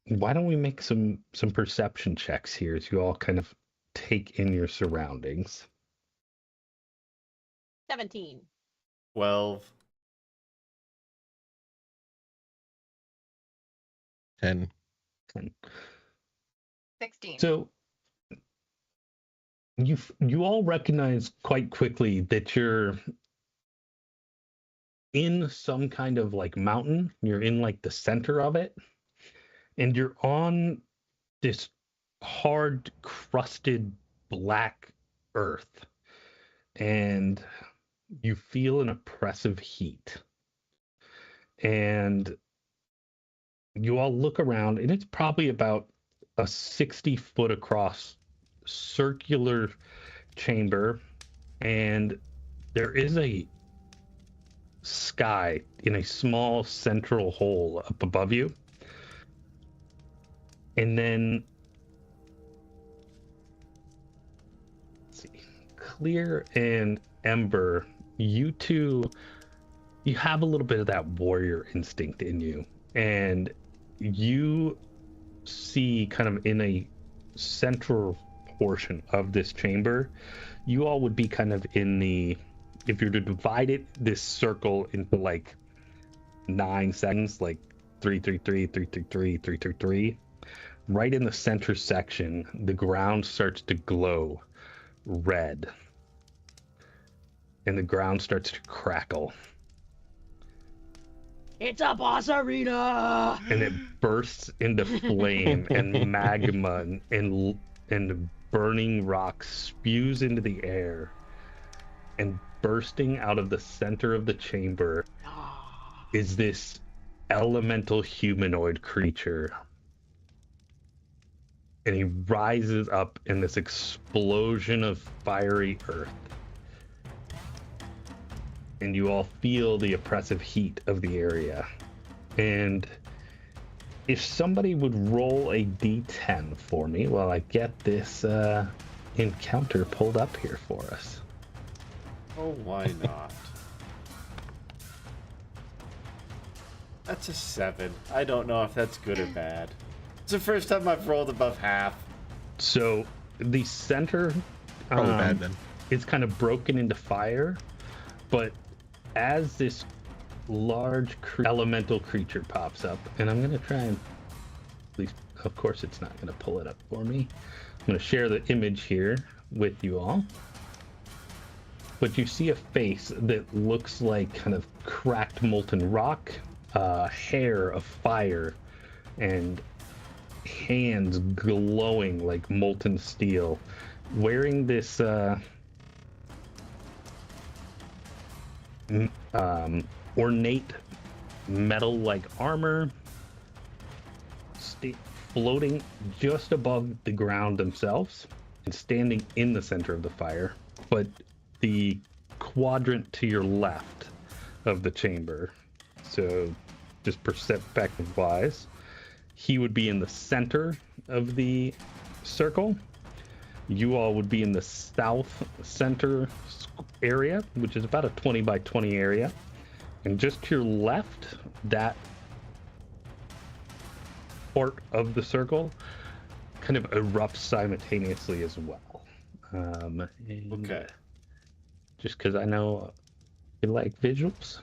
why don't we make some perception checks here as you all kind of take in your surroundings? 17. 12. 10. 16. So you all recognize quite quickly that you're in some kind of like mountain. You're in like the center of it, and you're on this hard crusted black earth, and you feel an oppressive heat. And you all look around, and it's probably about a 60-foot across circular chamber, and there is a sky in a small central hole up above you. And then, let's see, Clear and Ember, you two, you have a little bit of that warrior instinct in you. And you see kind of in a central portion of this chamber, you all would be kind of in the, if you're to divide it, this circle into like 9 sections, like 333, 333, 333. Right in the center section, the ground starts to glow red. And the ground starts to crackle. It's a boss arena! And it bursts into flame and magma and burning rock spews into the air. And bursting out of the center of the chamber is this elemental humanoid creature. And he rises up in this explosion of fiery earth. And you all feel the oppressive heat of the area. And if somebody would roll a d10 for me while I get this encounter pulled up here for us. Oh, why not? That's a 7. I don't know if that's good or bad. It's the first time I've rolled above half. So the center Probably bad then. is kind of broken into fire, but as this large elemental creature pops up, and I'm going to try and, at least, of course it's not going to pull it up for me. I'm going to share the image here with you all. But you see a face that looks like kind of cracked molten rock, hair of fire, and hands glowing like molten steel, wearing this ornate metal-like armor, floating just above the ground themselves and standing in the center of the fire. But the quadrant to your left of the chamber, so just perspective wise, he would be in the center of the circle. You all would be in the south center area, which is about a 20 by 20 area. And just to your left, that part of the circle kind of erupts simultaneously as well. Okay. Just because I know you like visuals.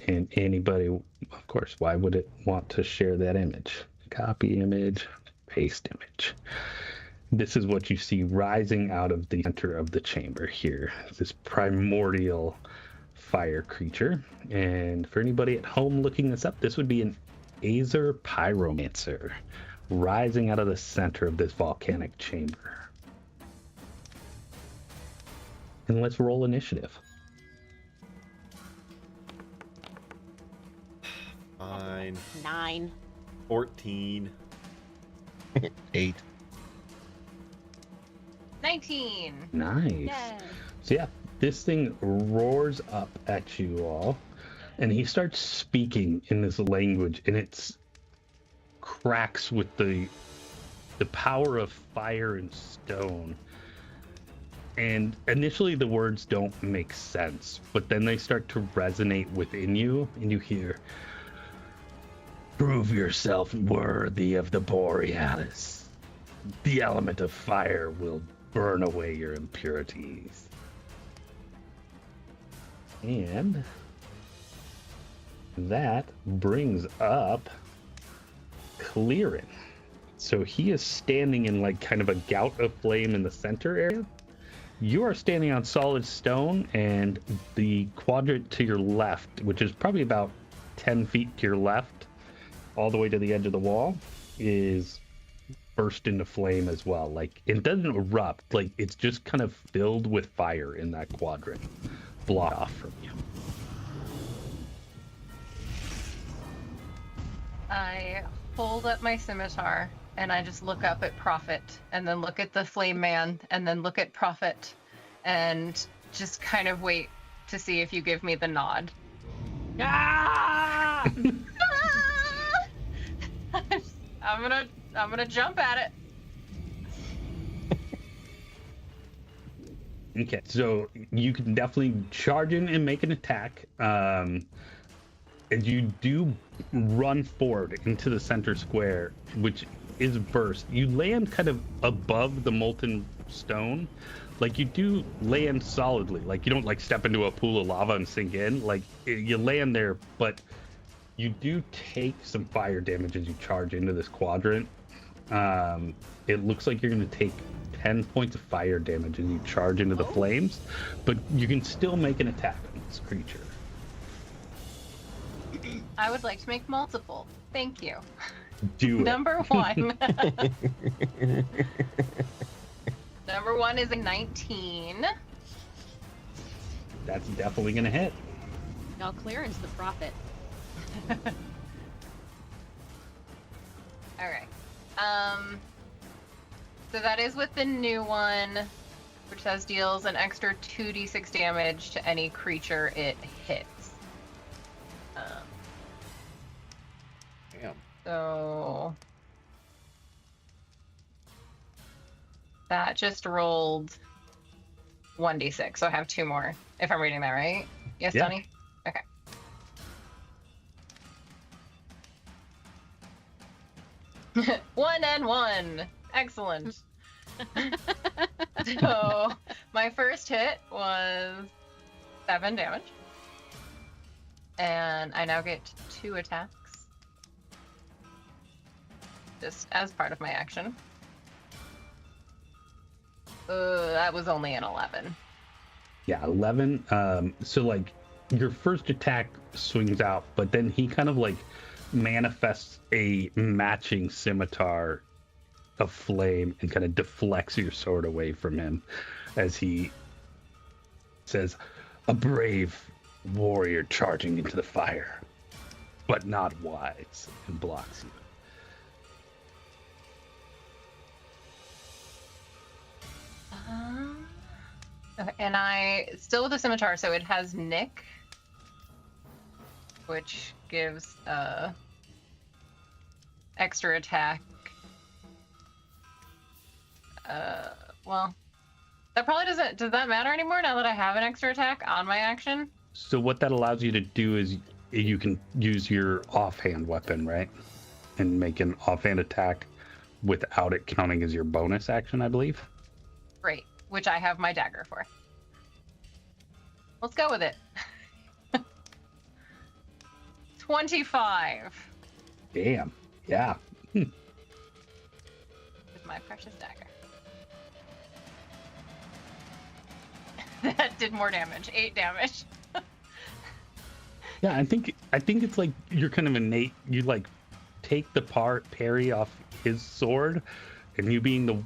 And anybody, of course, why would it want to share that image? Copy image, paste image. This is what you see rising out of the center of the chamber here. This primordial fire creature. And for anybody at home looking this up, this would be an Aether Pyromancer rising out of the center of this volcanic chamber. And let's roll initiative. Fine. 9. 14. 8. 19. Nice. Yay. So yeah, this thing roars up at you all, and he starts speaking in this language, and it's cracks with the power of fire and stone. And initially the words don't make sense, but then they start to resonate within you, and you hear, "Prove yourself worthy of the Borealis. The element of fire will burn away your impurities." And that brings up Clearin. So he is standing in like kind of a gout of flame in the center area. You are standing on solid stone, and the quadrant to your left, which is probably about 10 feet to your left, all the way to the edge of the wall, is burst into flame as well. Like, it doesn't erupt, like it's just kind of filled with fire in that quadrant, blocked off from you. I hold up my scimitar and I just look up at Prophet, and then look at the flame man, and then look at Prophet, and just kind of wait to see if you give me the nod. Ah! I'm I'm gonna jump at it. Okay, so you can definitely charge in and make an attack. And you do run forward into the center square, which is burst. You land kind of above the molten stone. Like, you do land solidly. Like, you don't, like, step into a pool of lava and sink in. Like, you land there, but you do take some fire damage as you charge into this quadrant. It looks like you're going to take 10 points of fire damage as you charge into the flames, but you can still make an attack on this creature. I would like to make multiple. Thank you. Do it. Number 1. Number 1 is a 19. That's definitely going to hit. No, Clearen's the prophet. All right. So that is with the new one, which says deals an extra 2d6 damage to any creature it hits. Damn. So that just rolled 1d6, so I have 2 more, if I'm reading that right. Yes, Yeah. Donnie? Okay. One and 1. Excellent. So my first hit was 7 damage. And I now get 2 attacks. Just as part of my action. That was only an 11. Yeah, 11. So, like, your first attack swings out, but then he kind of, like, manifests a matching scimitar of flame and kind of deflects your sword away from him as he says, "A brave warrior charging into the fire, but not wise," and blocks you. Okay, and I still with the scimitar, so it has Nick, which gives extra attack. Well, that probably doesn't. Does that matter anymore now that I have an extra attack on my action? So what that allows you to do is you can use your offhand weapon, right? And make an offhand attack without it counting as your bonus action, I believe. Great, which I have my dagger for. Let's go with it. 25 Damn. Yeah. with my precious dagger. That did more damage. 8 damage. Yeah, I think it's like you're kind of innate. You like take the parry off his sword, and you being the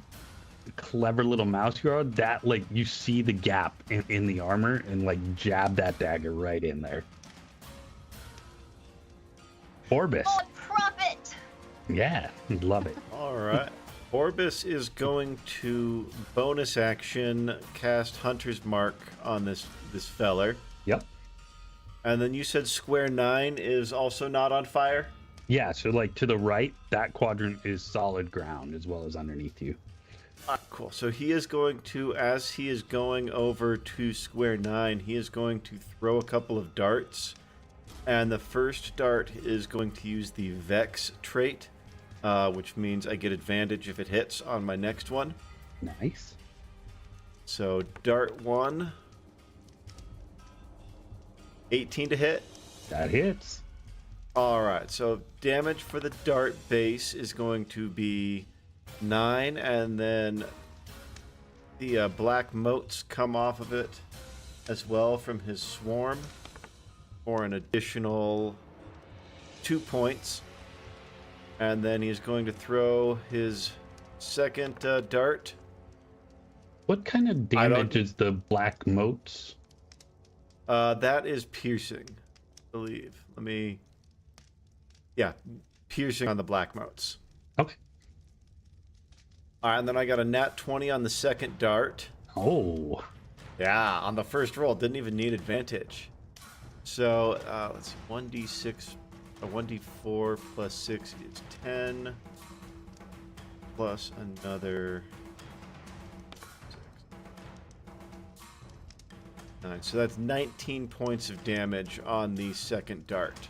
clever little mouse you are, that like you see the gap in the armor and like jab that dagger right in there. Orbis. Oh, profit! Yeah, love it. All right. Orbis is going to bonus action cast Hunter's Mark on this feller. Yep. And then you said square 9 is also not on fire? Yeah, so like to the right, that quadrant is solid ground as well as underneath you. Cool. So he is going to, as he is going over to square 9, he is going to throw a couple of darts. And the first dart is going to use the Vex trait, which means I get advantage if it hits on my next one. Nice. So dart 1, 18 to hit. That hits. All right, so damage for the dart base is going to be 9, and then the black motes come off of it as well from his swarm for an additional 2 points. And then he's going to throw his second dart. What kind of damage is the black motes? That is piercing, I believe. Piercing on the black motes. Okay. All right, and then I got a nat 20 on the second dart. Oh. Yeah, on the first roll, didn't even need advantage. So, let's see, 1d6, 1d4 plus 6 is 10. plus another 9. So that's 19 points of damage on the second dart.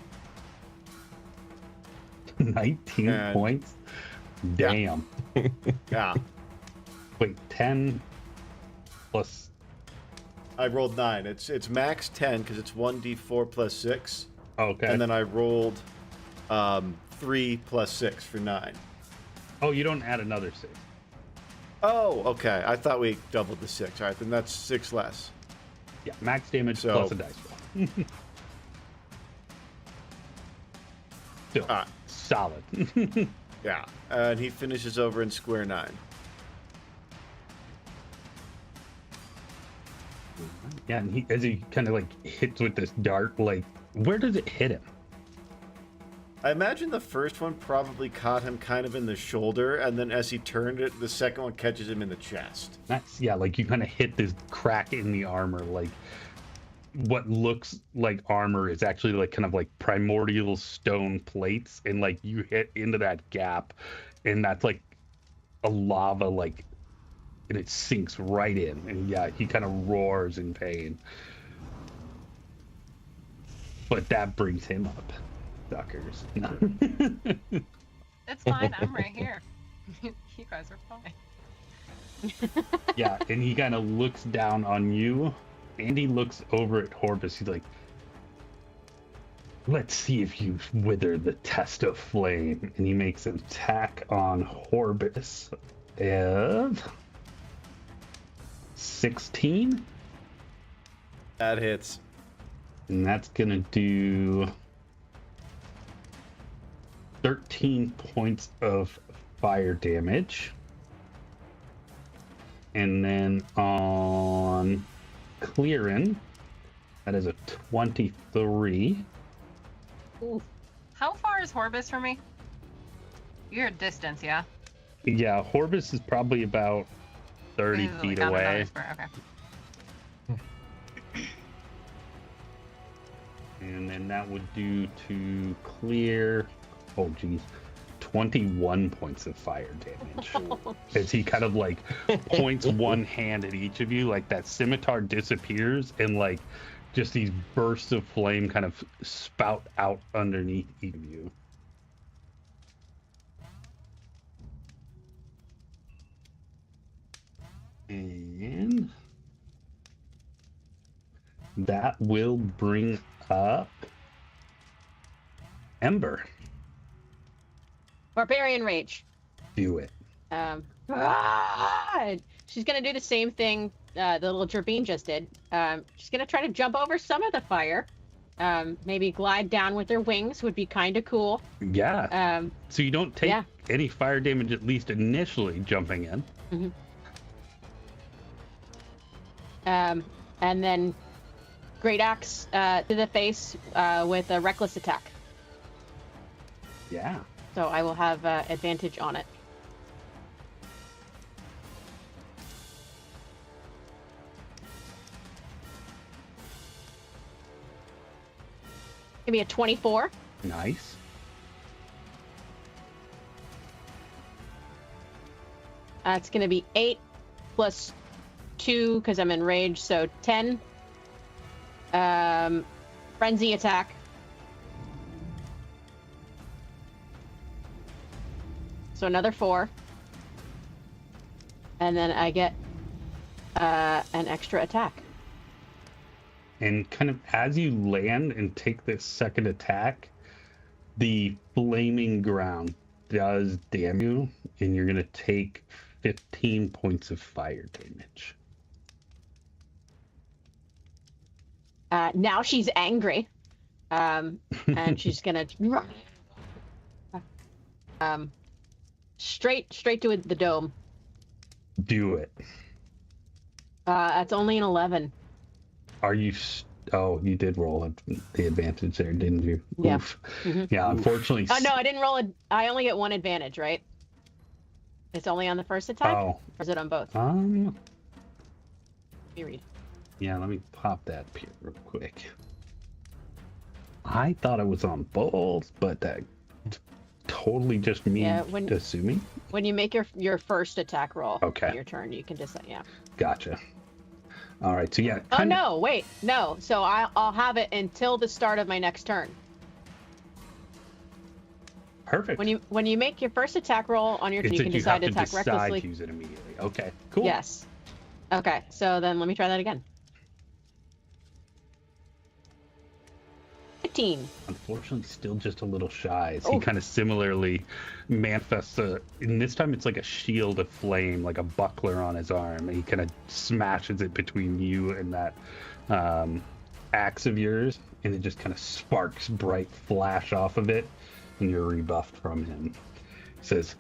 19 And- points? Damn. Yeah. Wait, 10 plus. I rolled 9. It's max 10 because it's 1d4 plus 6. Okay. And then I rolled 3 plus 6 for 9. Oh, you don't add another 6. Oh, okay. I thought we doubled the 6. All right, then that's 6 less. Yeah, max damage So- plus a dice roll. Still, Ah. solid. Yeah. And he finishes over in square 9. Yeah, and he, as he kind of like hits with this dart, like, where does it hit him? I imagine the first one probably caught him kind of in the shoulder, and then as he turned it, the second one catches him in the chest. That's, yeah, like you kind of hit this crack in the armor, like what looks like armor is actually like kind of like primordial stone plates, and like you hit into that gap, and that's like a lava, like, and it sinks right in, and yeah, he kind of roars in pain. But that brings him up, suckers. It's fine. I'm right here. You guys are fine. Yeah, and he kind of looks down on you, and he looks over at Horbus. He's like, let's see if you wither the test of flame. And he makes an attack on Horbus of 16. That hits. And that's going to do 13 points of fire damage. And then on Clearin, that is a 23. Ooh. How far is Horbus from me? You're a distance, yeah? Yeah, Horbus is probably about 30 This is, feet like, on another away. square, okay. And then that would do to Clear, oh geez, 21 points of fire damage. As he kind of like points one hand at each of you, like that scimitar disappears, and like just these bursts of flame kind of spout out underneath each of you. And that will bring up Ember. Barbarian Rage. Do it. She's gonna do the same thing the little Gerbine just did. She's gonna try to jump over some of the fire. Maybe glide down with her wings would be kind of cool. Yeah. So you don't take yeah. any fire damage, at least initially, jumping in. Mm-hmm. And then Great Axe to the face with a reckless attack. Yeah. So I will have advantage on it. Give me a 24. Nice. It's going to be 8 plus 2 because I'm in rage, so 10. Frenzy attack. So another 4. And then I get an extra attack. And kind of as you land and take this second attack, the flaming ground does damage you, and you're going to take 15 points of fire damage. Now she's angry. And she's going to straight to the dome. Do it. That's only an 11. Are you... Oh, you did roll the advantage there, didn't you? Yeah. Oof. Mm-hmm. Yeah, unfortunately... Oh, no, I didn't roll I only get one advantage, right? It's only on the first attack? Oh. Or is it on both? Let me read. Yeah, let me pop that up here real quick. I thought it was on both, but that totally just me assuming. When you make your first attack roll, Okay. on your turn, you can decide. Yeah. Gotcha. All right. So yeah. Oh no! Wait, no. So I'll have it until the start of my next turn. Perfect. When you make your first attack roll on your turn, you can decide to attack recklessly. Use it immediately. Okay. Cool. Yes. Okay. So then let me try that again. 15. Unfortunately, still just a little shy. As he kind of similarly manifests and this time it's like a shield of flame, like a buckler on his arm, and he kind of smashes it between you and that axe of yours, and it just kind of sparks bright flash off of it, and you're rebuffed from him. He says,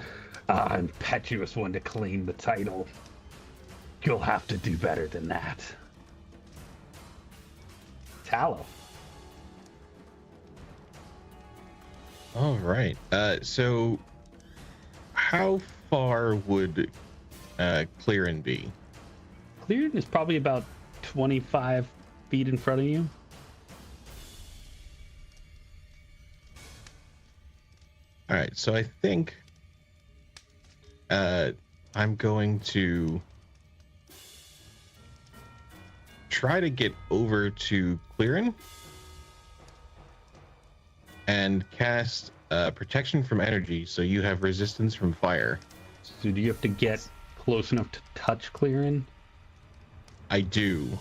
impetuous one to claim the title. You'll have to do better than that. Tallow. All right. So how far would Clearin be? Clearing is probably about 25 feet in front of you. All right. So I think I'm going to try to get over to Clearin and cast protection from energy, so you have resistance from fire. So do you have to get close enough to touch Clearin? I do.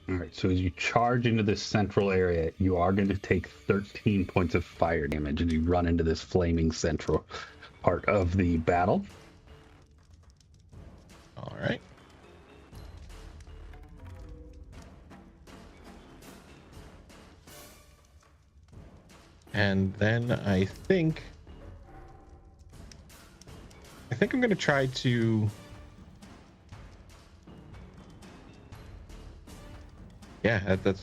All right, so as you charge into this central area, you are going to take 13 points of fire damage as you run into this flaming central part of the battle. All right. And then I think I'm going to try to... Yeah, that's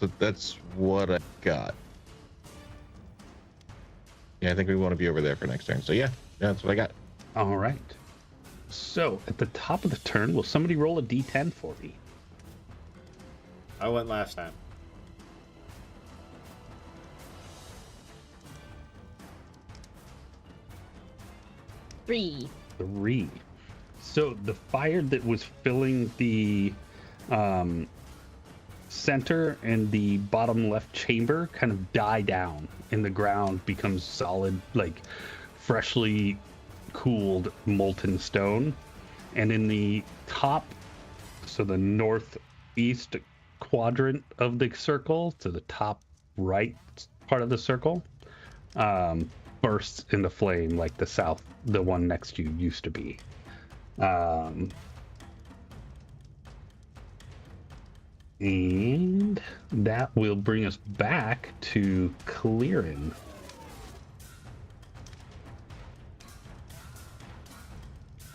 what I got. Yeah, I think we want to be over there for next turn. So yeah, that's what I got. All right. So at the top of the turn, will somebody roll a d10 for me? I went last time. Three. 3. So the fire that was filling the center and the bottom left chamber kind of die down, and the ground becomes solid, like freshly cooled molten stone. And in the top, so the northeast quadrant of the circle, to the top right part of the circle, bursts into flame like the one next to you used to be. And that will bring us back to Clearin.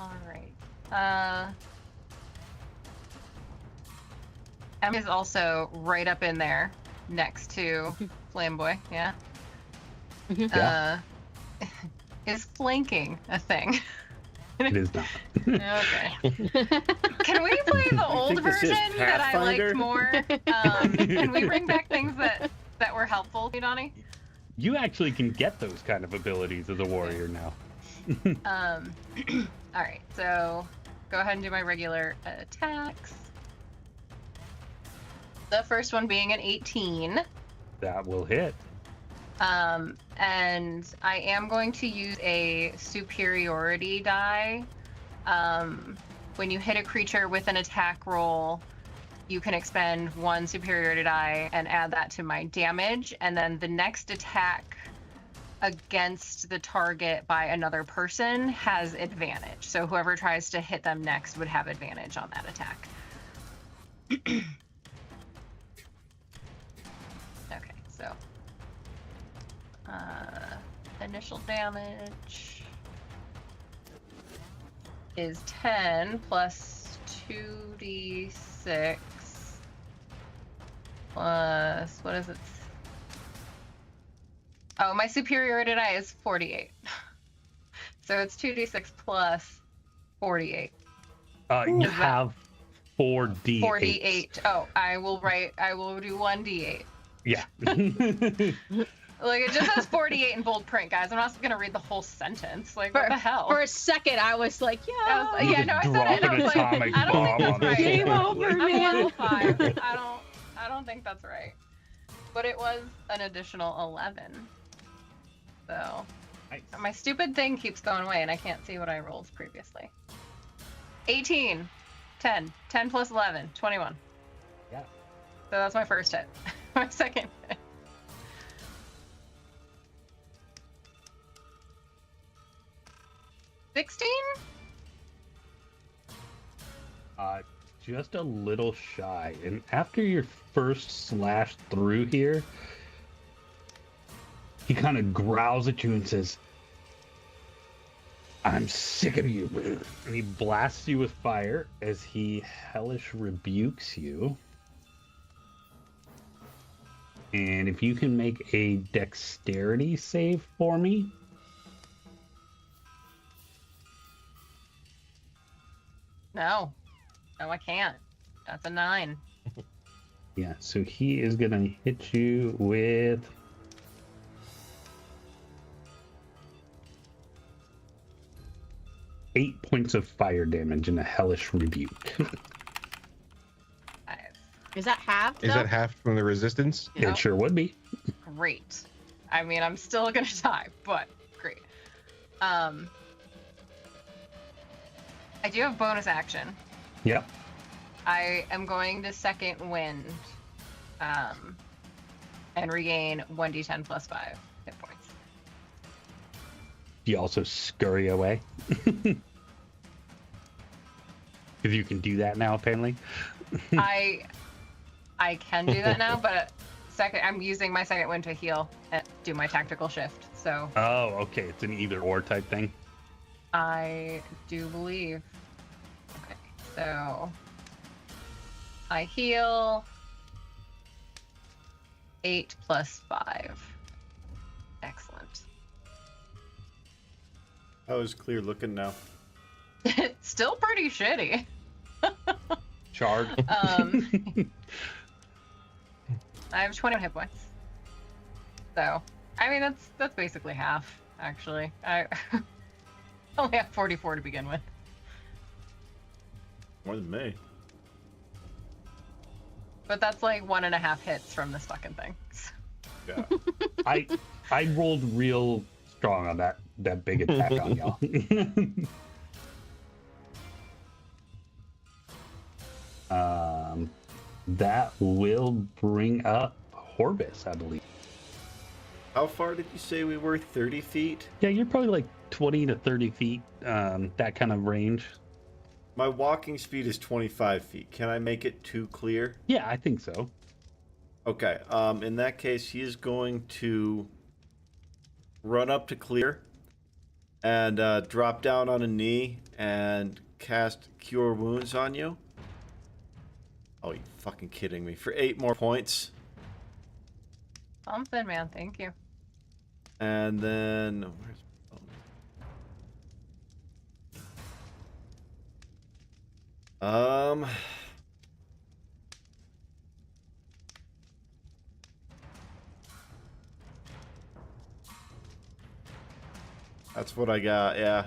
All right. Em is also right up in there next to Flamboy. Yeah. Yeah. Is flanking a thing? It is not. Okay. Can we play the old think this is version that I Pathfinder? liked more? Can we bring back things that were helpful to you, Donnie? You actually can get those kind of abilities as a warrior now. All right, so go ahead and do my regular attacks. The first one being an 18. That will hit. And I am going to use a superiority die. When you hit a creature with an attack roll, you can expend 1 superiority die and add that to my damage. And then the next attack against the target by another person has advantage. So whoever tries to hit them next would have advantage on that attack. Okay, so initial damage is 10 plus 2d6 plus, what is it? Oh, my superiority die is 48. So it's 2d6 plus 48. You have 4d8. 48. Oh, I will do 1d8. Yeah. Like, it just says 48 in bold print, guys. I'm not going to read the whole sentence. Like, what the hell? For a second, I was like, yeah. You Yeah, just no, I said drop it. I an was like, atomic I don't think bomb that's on the right. Game floor. over, I'm man. level 5. I don't think that's right. But it was an additional 11. So, Nice. my stupid thing keeps going away, and I can't see what I rolled previously. 18. 10. 10 plus 11. 21. Yeah. So that's my first hit. My second hit. 16? Just a little shy. And after your first slash through here, he kind of growls at you and says, I'm sick of you. And he blasts you with fire as he hellish rebukes you. And if you can make a dexterity save for me. No. No, I can't. That's a 9. Yeah, so he is going to hit you with 8 points of fire damage and a hellish rebuke. 5. Is that halved? Is though? that half from the resistance? Nope. It sure would be. Great. I mean, I'm still gonna die, but great. I do have bonus action. Yep. I am going to second wind, and regain 1d10 plus 5 hit points. You also scurry away. Because you can do that now, apparently. I can do that now, but I'm using my second wind to heal and do my tactical shift. So Oh, okay. It's an either or type thing. I do believe. Okay, so I heal 8 plus 5. Excellent. How is Clear looking now? It's still pretty shitty. Charred. I have 21 hit points. So, I mean, that's basically half, actually. I only have 44 to begin with. More than me. But that's like 1.5 hits from this fucking thing. Yeah. I rolled real strong on that big attack on y'all. That will bring up Horbis, I believe. How far did you say we were? 30 feet? Yeah, you're probably like 20 to 30 feet, that kind of range. My walking speed is 25 feet. Can I make it too clear? Yeah, I think so. Okay. In that case, he is going to run up to Clear and drop down on a knee and cast Cure Wounds on you. Oh, you fucking kidding me. For 8 more points. Something, man. Thank you. And then... That's what I got, yeah.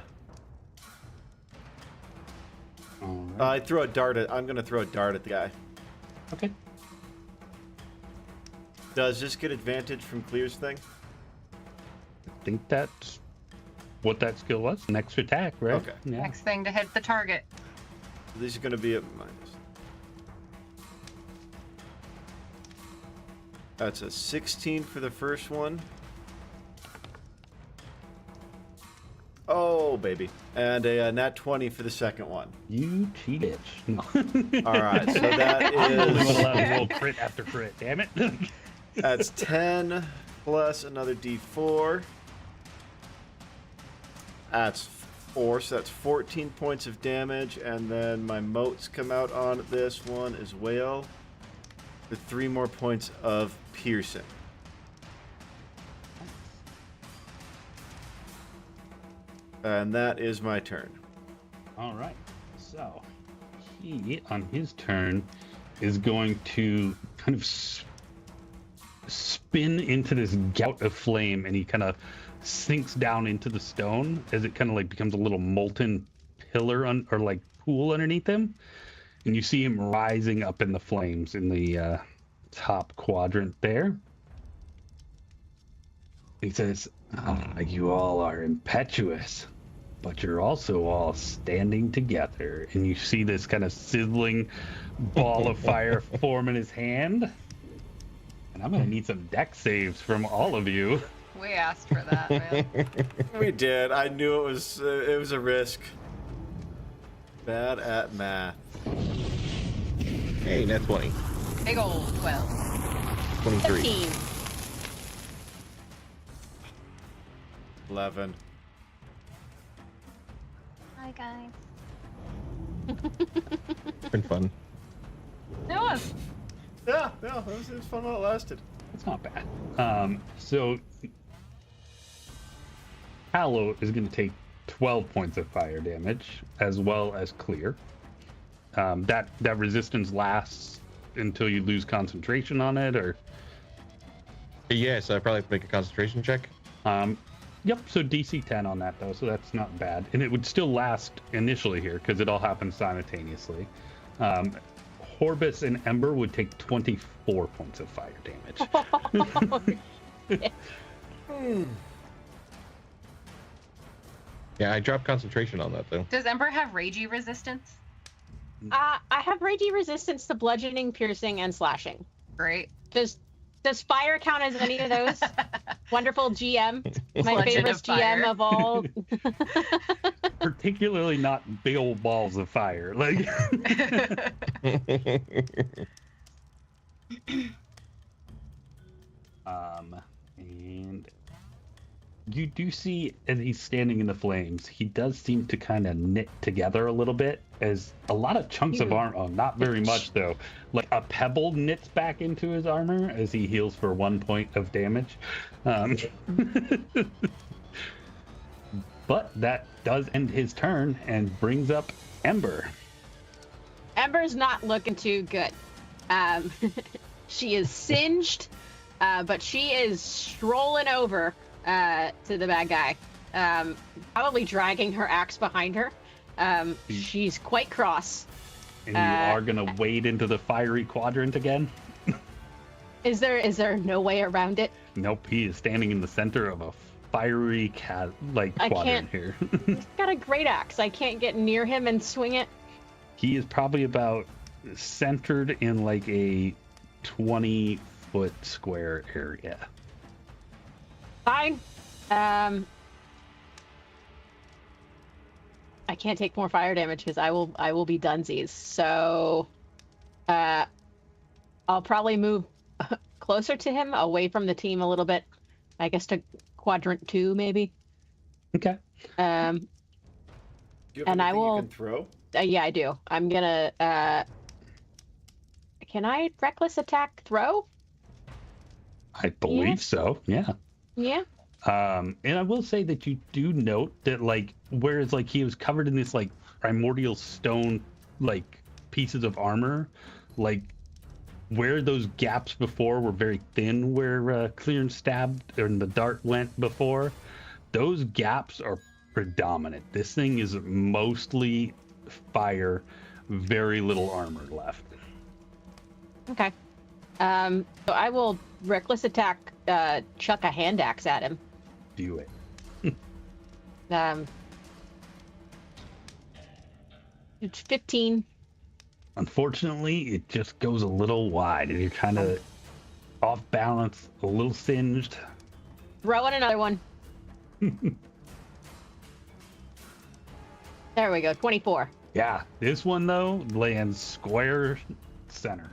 All right. I'm gonna throw a dart at the guy. Okay. Does this get advantage from Clear's thing? I think that's what that skill was. Next attack, right? Okay. Yeah. Next thing to hit the target. These are gonna be at minus. That's a 16 for the first one. Oh, baby. And a nat 20 for the second one. You cheat bitch. No. All right, so that I'm only is... gonna let him roll crit after crit, damn it. That's 10 plus another d4. That's 4, so that's 14 points of damage, and then my motes come out on this one as well for 3 more points of piercing. And that is my turn. All right. So he, on his turn, is going to kind of spin into this gout of flame, and he kind of sinks down into the stone as it kind of like becomes a little molten pillar or like pool underneath him. And you see him rising up in the flames in the top quadrant there. He says, you all are impetuous, but you're also all standing together. And you see this kind of sizzling ball of fire form in his hand. And I'm going to need some deck saves from all of you. We asked for that, man. We did. I knew it was a risk. Bad at math. Hey, that's 20. Big old 12. 23. 15. 11. Hi, guys. It's been fun. It was. Yeah, it was fun while it lasted. It's not bad. So Hallow is going to take 12 points of fire damage, as well as clear. That resistance lasts until you lose concentration on it, or... Yes, I probably have to make a concentration check. Yep, so DC 10 on that, though, so that's not bad. And it would still last initially here, because it all happens simultaneously. Horbus and Ember would take 24 points of fire damage. Yeah, I dropped concentration on that, though. Does Ember have ragey resistance? I have ragey resistance to bludgeoning, piercing, and slashing. Great. Does fire count as any of those? Wonderful GM. My Bludgeon favorite of fire. GM of all. Particularly not big old balls of fire. Like... and you do see, as he's standing in the flames, he does seem to kind of knit together a little bit, as a lot of chunks of armor, oh, not very much though, like a pebble knits back into his armor as he heals for 1 point of damage. But that does end his turn and brings up Ember. Ember's not looking too good. She is singed, but she is strolling over to the bad guy, probably dragging her axe behind her. She's quite cross. And you are going to wade into the fiery quadrant again? Is there no way around it? Nope, he is standing in the center of a fiery quadrant here. He's got a great axe. I can't get near him and swing it. He is probably about centered in like a 20-foot square area. Fine. I can't take more fire damage because I will be dunsies. So I'll probably move closer to him, away from the team a little bit. I guess to quadrant 2 maybe. Okay. Do you have And I anything will- you can throw? Yeah, I do. I'm gonna. Can I reckless attack throw? I believe so, yeah. Yeah. And I will say that you do note that, like, whereas, like, he was covered in this, like, primordial stone, like, pieces of armor, like, where those gaps before were very thin, where Clearance stabbed and the dart went before, those gaps are predominant. This thing is mostly fire, very little armor left. Okay. So I will reckless attack. Chuck a hand axe at him. Do it. It's 15. Unfortunately, it just goes a little wide, and you're kind of off balance, a little singed. Throw in another one. There we go. 24. Yeah, this one, though, lands square center.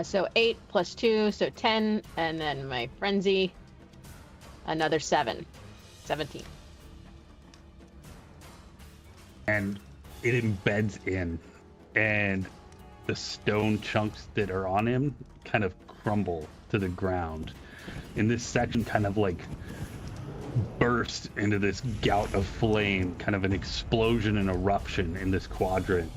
So 8 plus 2, so 10, and then my frenzy, another 7. 17. And it embeds in, and the stone chunks that are on him kind of crumble to the ground. And this section kind of like bursts into this gout of flame, kind of an explosion and eruption in this quadrant.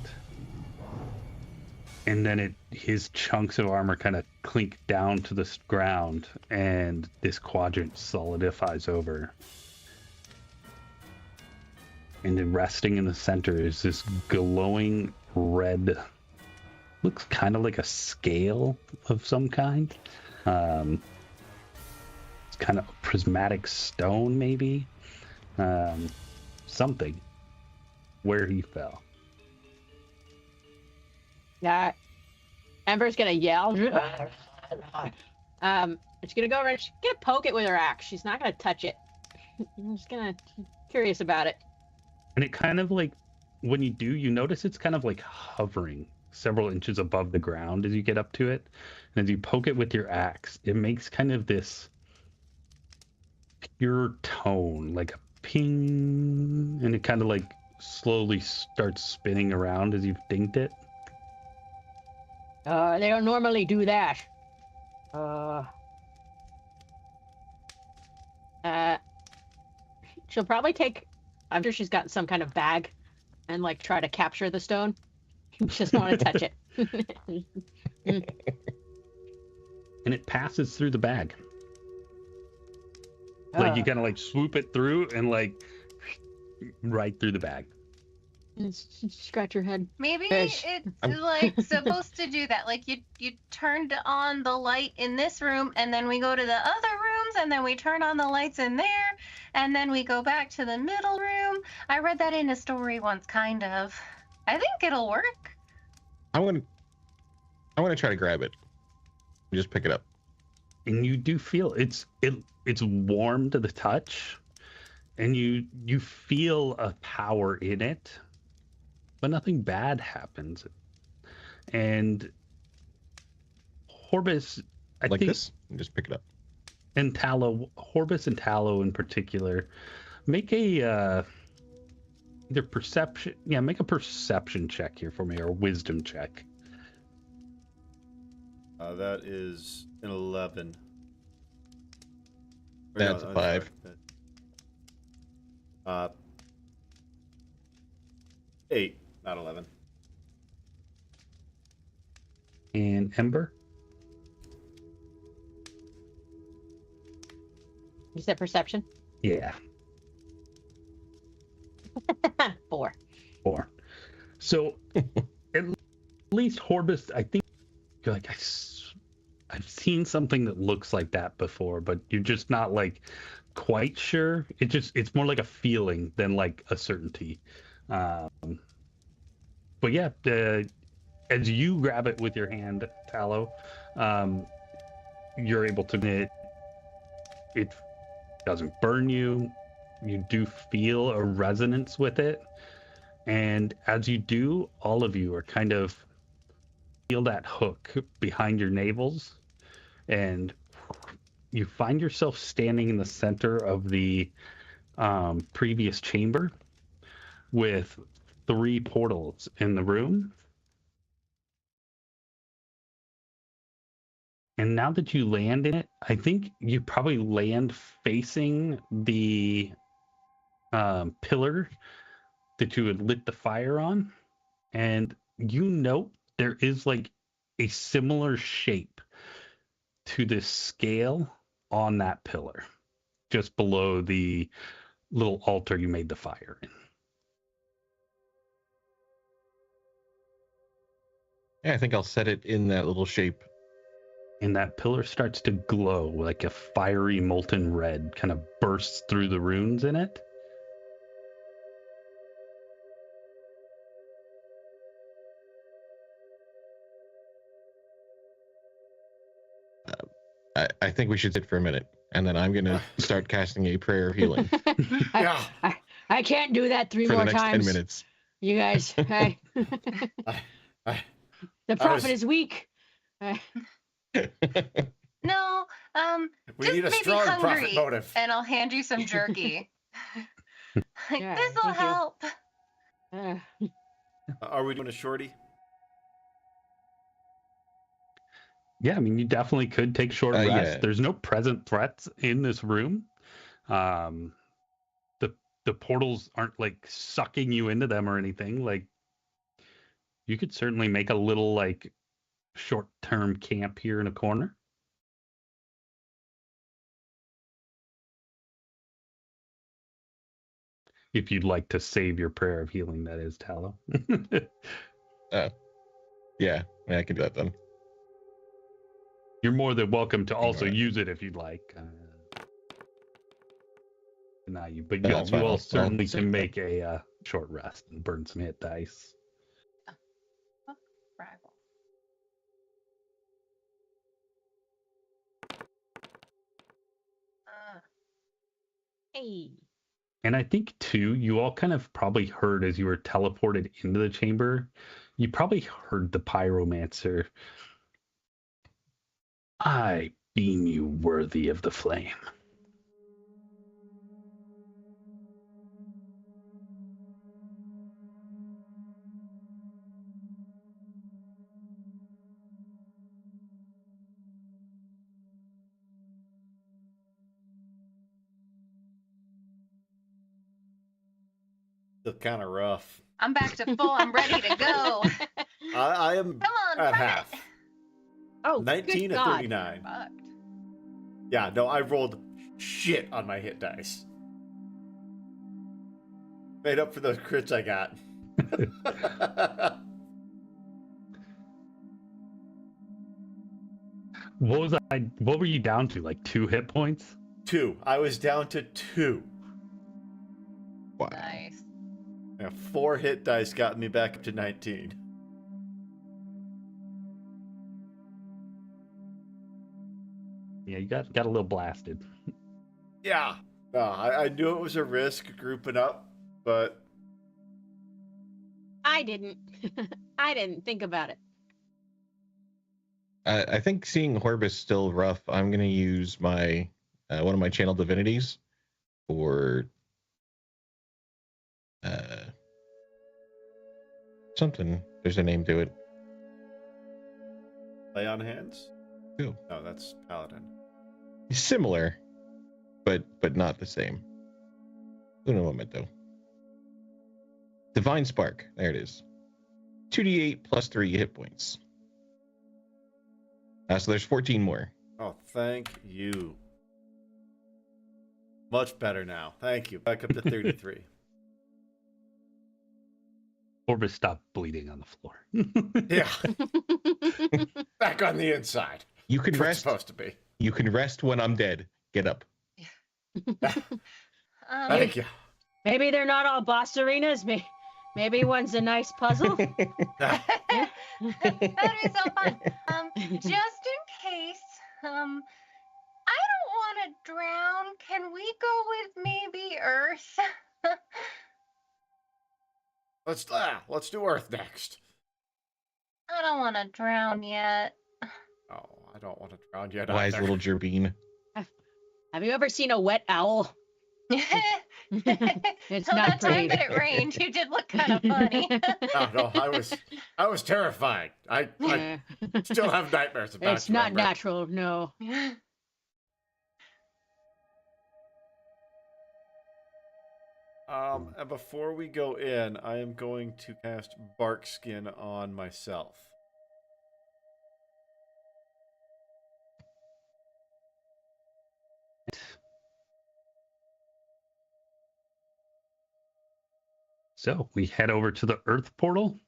and then his chunks of armor kind of clink down to the ground, and this quadrant solidifies over. And then resting in the center is this glowing red, looks kind of like a scale of some kind. It's kind of prismatic stone, maybe. Something. Where he fell. Ember's gonna yell. She's gonna go over and she's gonna poke it with her axe. She's not gonna touch it. I'm just gonna curious about it. And it kind of like, when you do, you notice it's kind of like hovering several inches above the ground as you get up to it. And as you poke it with your axe, it makes kind of this pure tone, like a ping, and it kind of like slowly starts spinning around as you've dinged it. They don't normally do that. She'll probably take, I'm sure she's got some kind of bag and like try to capture the stone. She doesn't want to touch it. And it passes through the bag. Like you kind of like swoop it through and like right through the bag. Scratch your head. Maybe Fish. it's like supposed to do that. Like you turned on the light in this room, and then we go to the other rooms, and then we turn on the lights in there, and then we go back to the middle room. I read that in a story once, kind of. I think it'll work. I'm gonna try to grab it. Just pick it up. And you do feel it's warm to the touch, and you feel a power in it, but nothing bad happens. And Horbus, I Like think, this? And just pick it up. and Tallow, Horbus and Tallow in particular, make a either perception, make a perception check here for me, or a wisdom check. That is an 11. Or That's a 5. Sorry. 8, not 11. And Ember? You said perception? Yeah. 4. 4. So at least Horbus, I think you're like, I've seen something that looks like that before, but you're just not like quite sure. It's more like a feeling than like a certainty. But yeah, as you grab it with your hand, Tallow, you're able to, it doesn't burn you. You do feel a resonance with it. And as you do, all of you are kind of feel that hook behind your navels, and you find yourself standing in the center of the previous chamber with 3 portals in the room. And now that you land in it, I think you probably land facing the pillar that you had lit the fire on. And you note there is like a similar shape to this scale on that pillar, just below the little altar you made the fire in. Yeah, I think I'll set it in that little shape. And that pillar starts to glow like a fiery molten red, kind of bursts through the runes in it. I think we should sit for a minute, and then I'm gonna start casting a prayer of healing Yeah. I can't do that 3 for more the next times. 10 minutes. You guys, I- the prophet was- is weak. No, We just need a maybe strong profit hungry, motive. and I'll hand you some jerky. Like, Yeah, this'll thank you. help. Are we doing a shorty? Yeah, I mean, you definitely could take short rest. Yeah. There's no present threats in this room. The portals aren't like sucking you into them or anything. Like, You could certainly make a little like short-term camp here in a corner. If you'd like to save your prayer of healing, that is, Tallow. Yeah, I can do that then. You're more than welcome to also Alright. use it if you'd like. Deny you, but No, you, that's you fine. all I'll certainly save can that. make a short rest and burn some hit dice. Rival. Hey. And I think, too, you all kind of probably heard as you were teleported into the chamber, you probably heard the pyromancer. I deem you worthy of the flame. Still kind of rough. I'm back to full. I'm ready to go. I am Come on, at try half. it. Oh, 19 good to God. 39. Fucked. Yeah, no, I rolled shit on my hit dice. Made up for those crits I got. What were you down to? Like 2 hit points? 2. I was down to 2. Wow. Nice. Yeah, 4 hit dice got me back up to 19. Yeah, you got a little blasted. Yeah. No, I knew it was a risk grouping up, but I didn't. I didn't think about it. I think seeing Horbus still rough, I'm going to use my one of my channel divinities for something. There's a name to it. lay on hands? Cool. No, that's paladin. Similar, but not the same. Uno momento. Divine Spark. There it is. 2d8 plus 3 hit points. So there's 14 more. Oh, thank you. Much better now. Thank you. Back up to 33. Orbis stopped bleeding on the floor. Yeah. Back on the inside. You can That's what it's rest. supposed to be. You can rest when I'm dead. Get up. Thank you. Maybe they're not all boss arenas. Maybe one's a nice puzzle. That'd be so fun. Just in case, I don't want to drown. Can we go with maybe Earth? Let's do Earth next. I don't want to drown yet. Oh, I don't want to drown yet. Wise either. little Gerbine. Have you ever seen a wet owl? It's So not that time pretty. that it rained, you did look kind of funny. No, I was terrified. I Yeah. still have nightmares about It's you, not Amber. natural, no. And before we go in, I am going to cast Bark Skin on myself. So we head over to the Earth portal.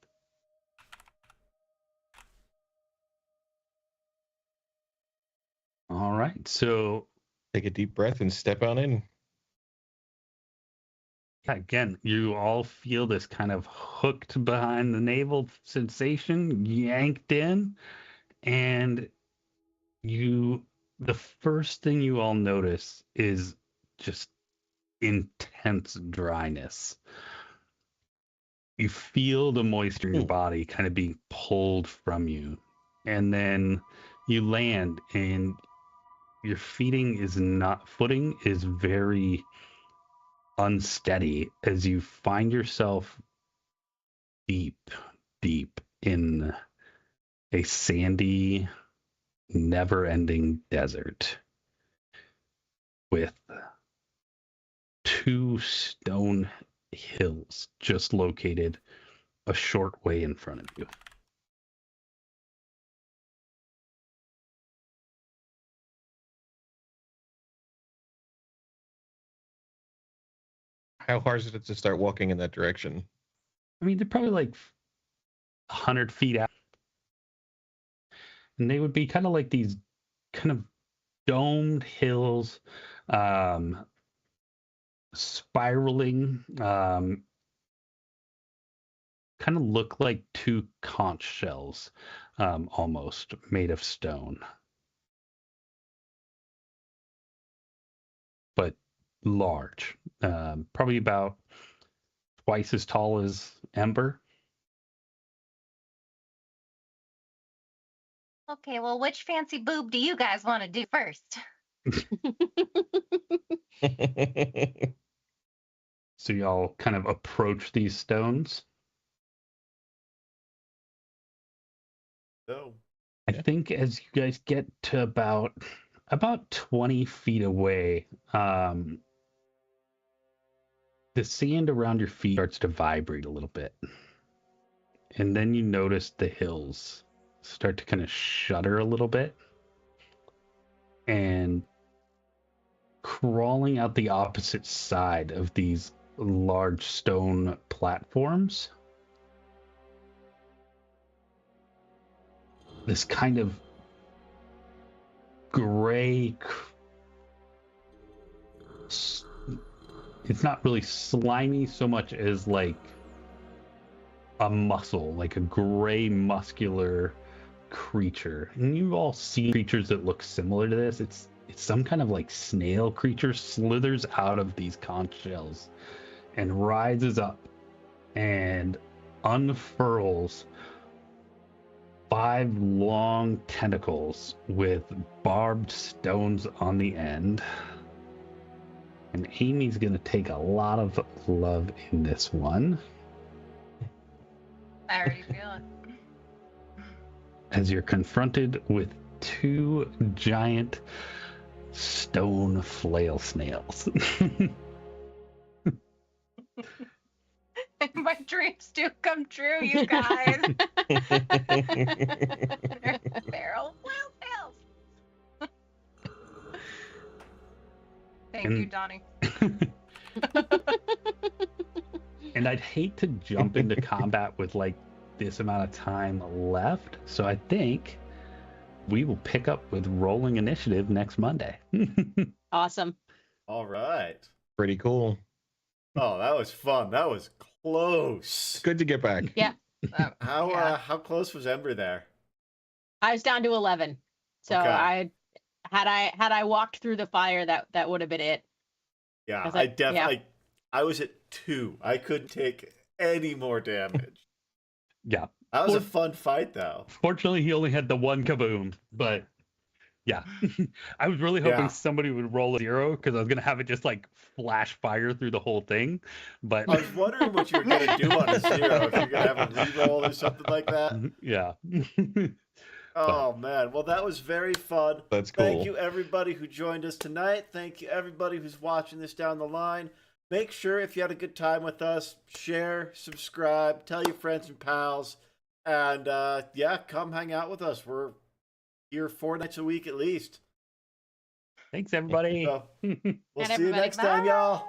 All right. So Take a deep breath and step on in. yeah, again, you all feel this kind of hooked behind the navel sensation, yanked in, and the first thing you all notice is just intense dryness. You feel the moisture in your body kind of being pulled from you. And then you land and your footing is very unsteady as you find yourself deep in a sandy, never-ending desert with 2 stone hills just located a short way in front of you. How hard is it to start walking in that direction? I mean, they're probably like 100 feet out. And they would be kind of like these kind of domed hills, spiraling, kind of look like two conch shells, almost made of stone. But large, probably about twice as tall as Ember. Okay, well, which fancy boob do you guys want to do first? So y'all kind of approach these stones. So, I think as you guys get to about 20 feet away, the sand around your feet starts to vibrate a little bit. And then you notice the hills start to kind of shudder a little bit. And crawling out the opposite side of these large stone platforms, this kind of gray, it's not really slimy so much as like a muscle, like a gray muscular creature. And you've all seen creatures that look similar to this. It's some kind of like snail creature, slithers out of these conch shells and rises up and unfurls 5 long tentacles with barbed stones on the end. And Amy's gonna take a lot of love in this one. I already feel it. As you're confronted with 2 giant stone flail snails. My dreams do come true, you guys. They're all wild tales. Thank you, Donnie. And I'd hate to jump into combat with like this amount of time left, so I think we will pick up with rolling initiative next Monday. Awesome. all right. Pretty cool. Oh, that was fun. That was close. Good to get back. Yeah. How close was Ember there? I was down to 11. So Okay. had I walked through the fire, that would have been it. Yeah, was I like, yeah. definitely. I was at 2. I couldn't take any more damage. Yeah. That was a fun fight, though. Fortunately, he only had the one kaboom, but yeah. I was really hoping Yeah. somebody would roll a 0 because I was going to have it just like flash fire through the whole thing. But I was wondering what you were going to do on a 0. If you're going to have a reroll or something like that. yeah. Oh, man. Well, that was very fun. That's cool. Thank you, everybody who joined us tonight. Thank you, everybody who's watching this down the line. Make sure, if you had a good time with us, share, subscribe, tell your friends and pals. And, yeah, come hang out with us. We're here 4 nights a week at least. Thanks, everybody. So, we'll And see you everybody, next time, bye. y'all.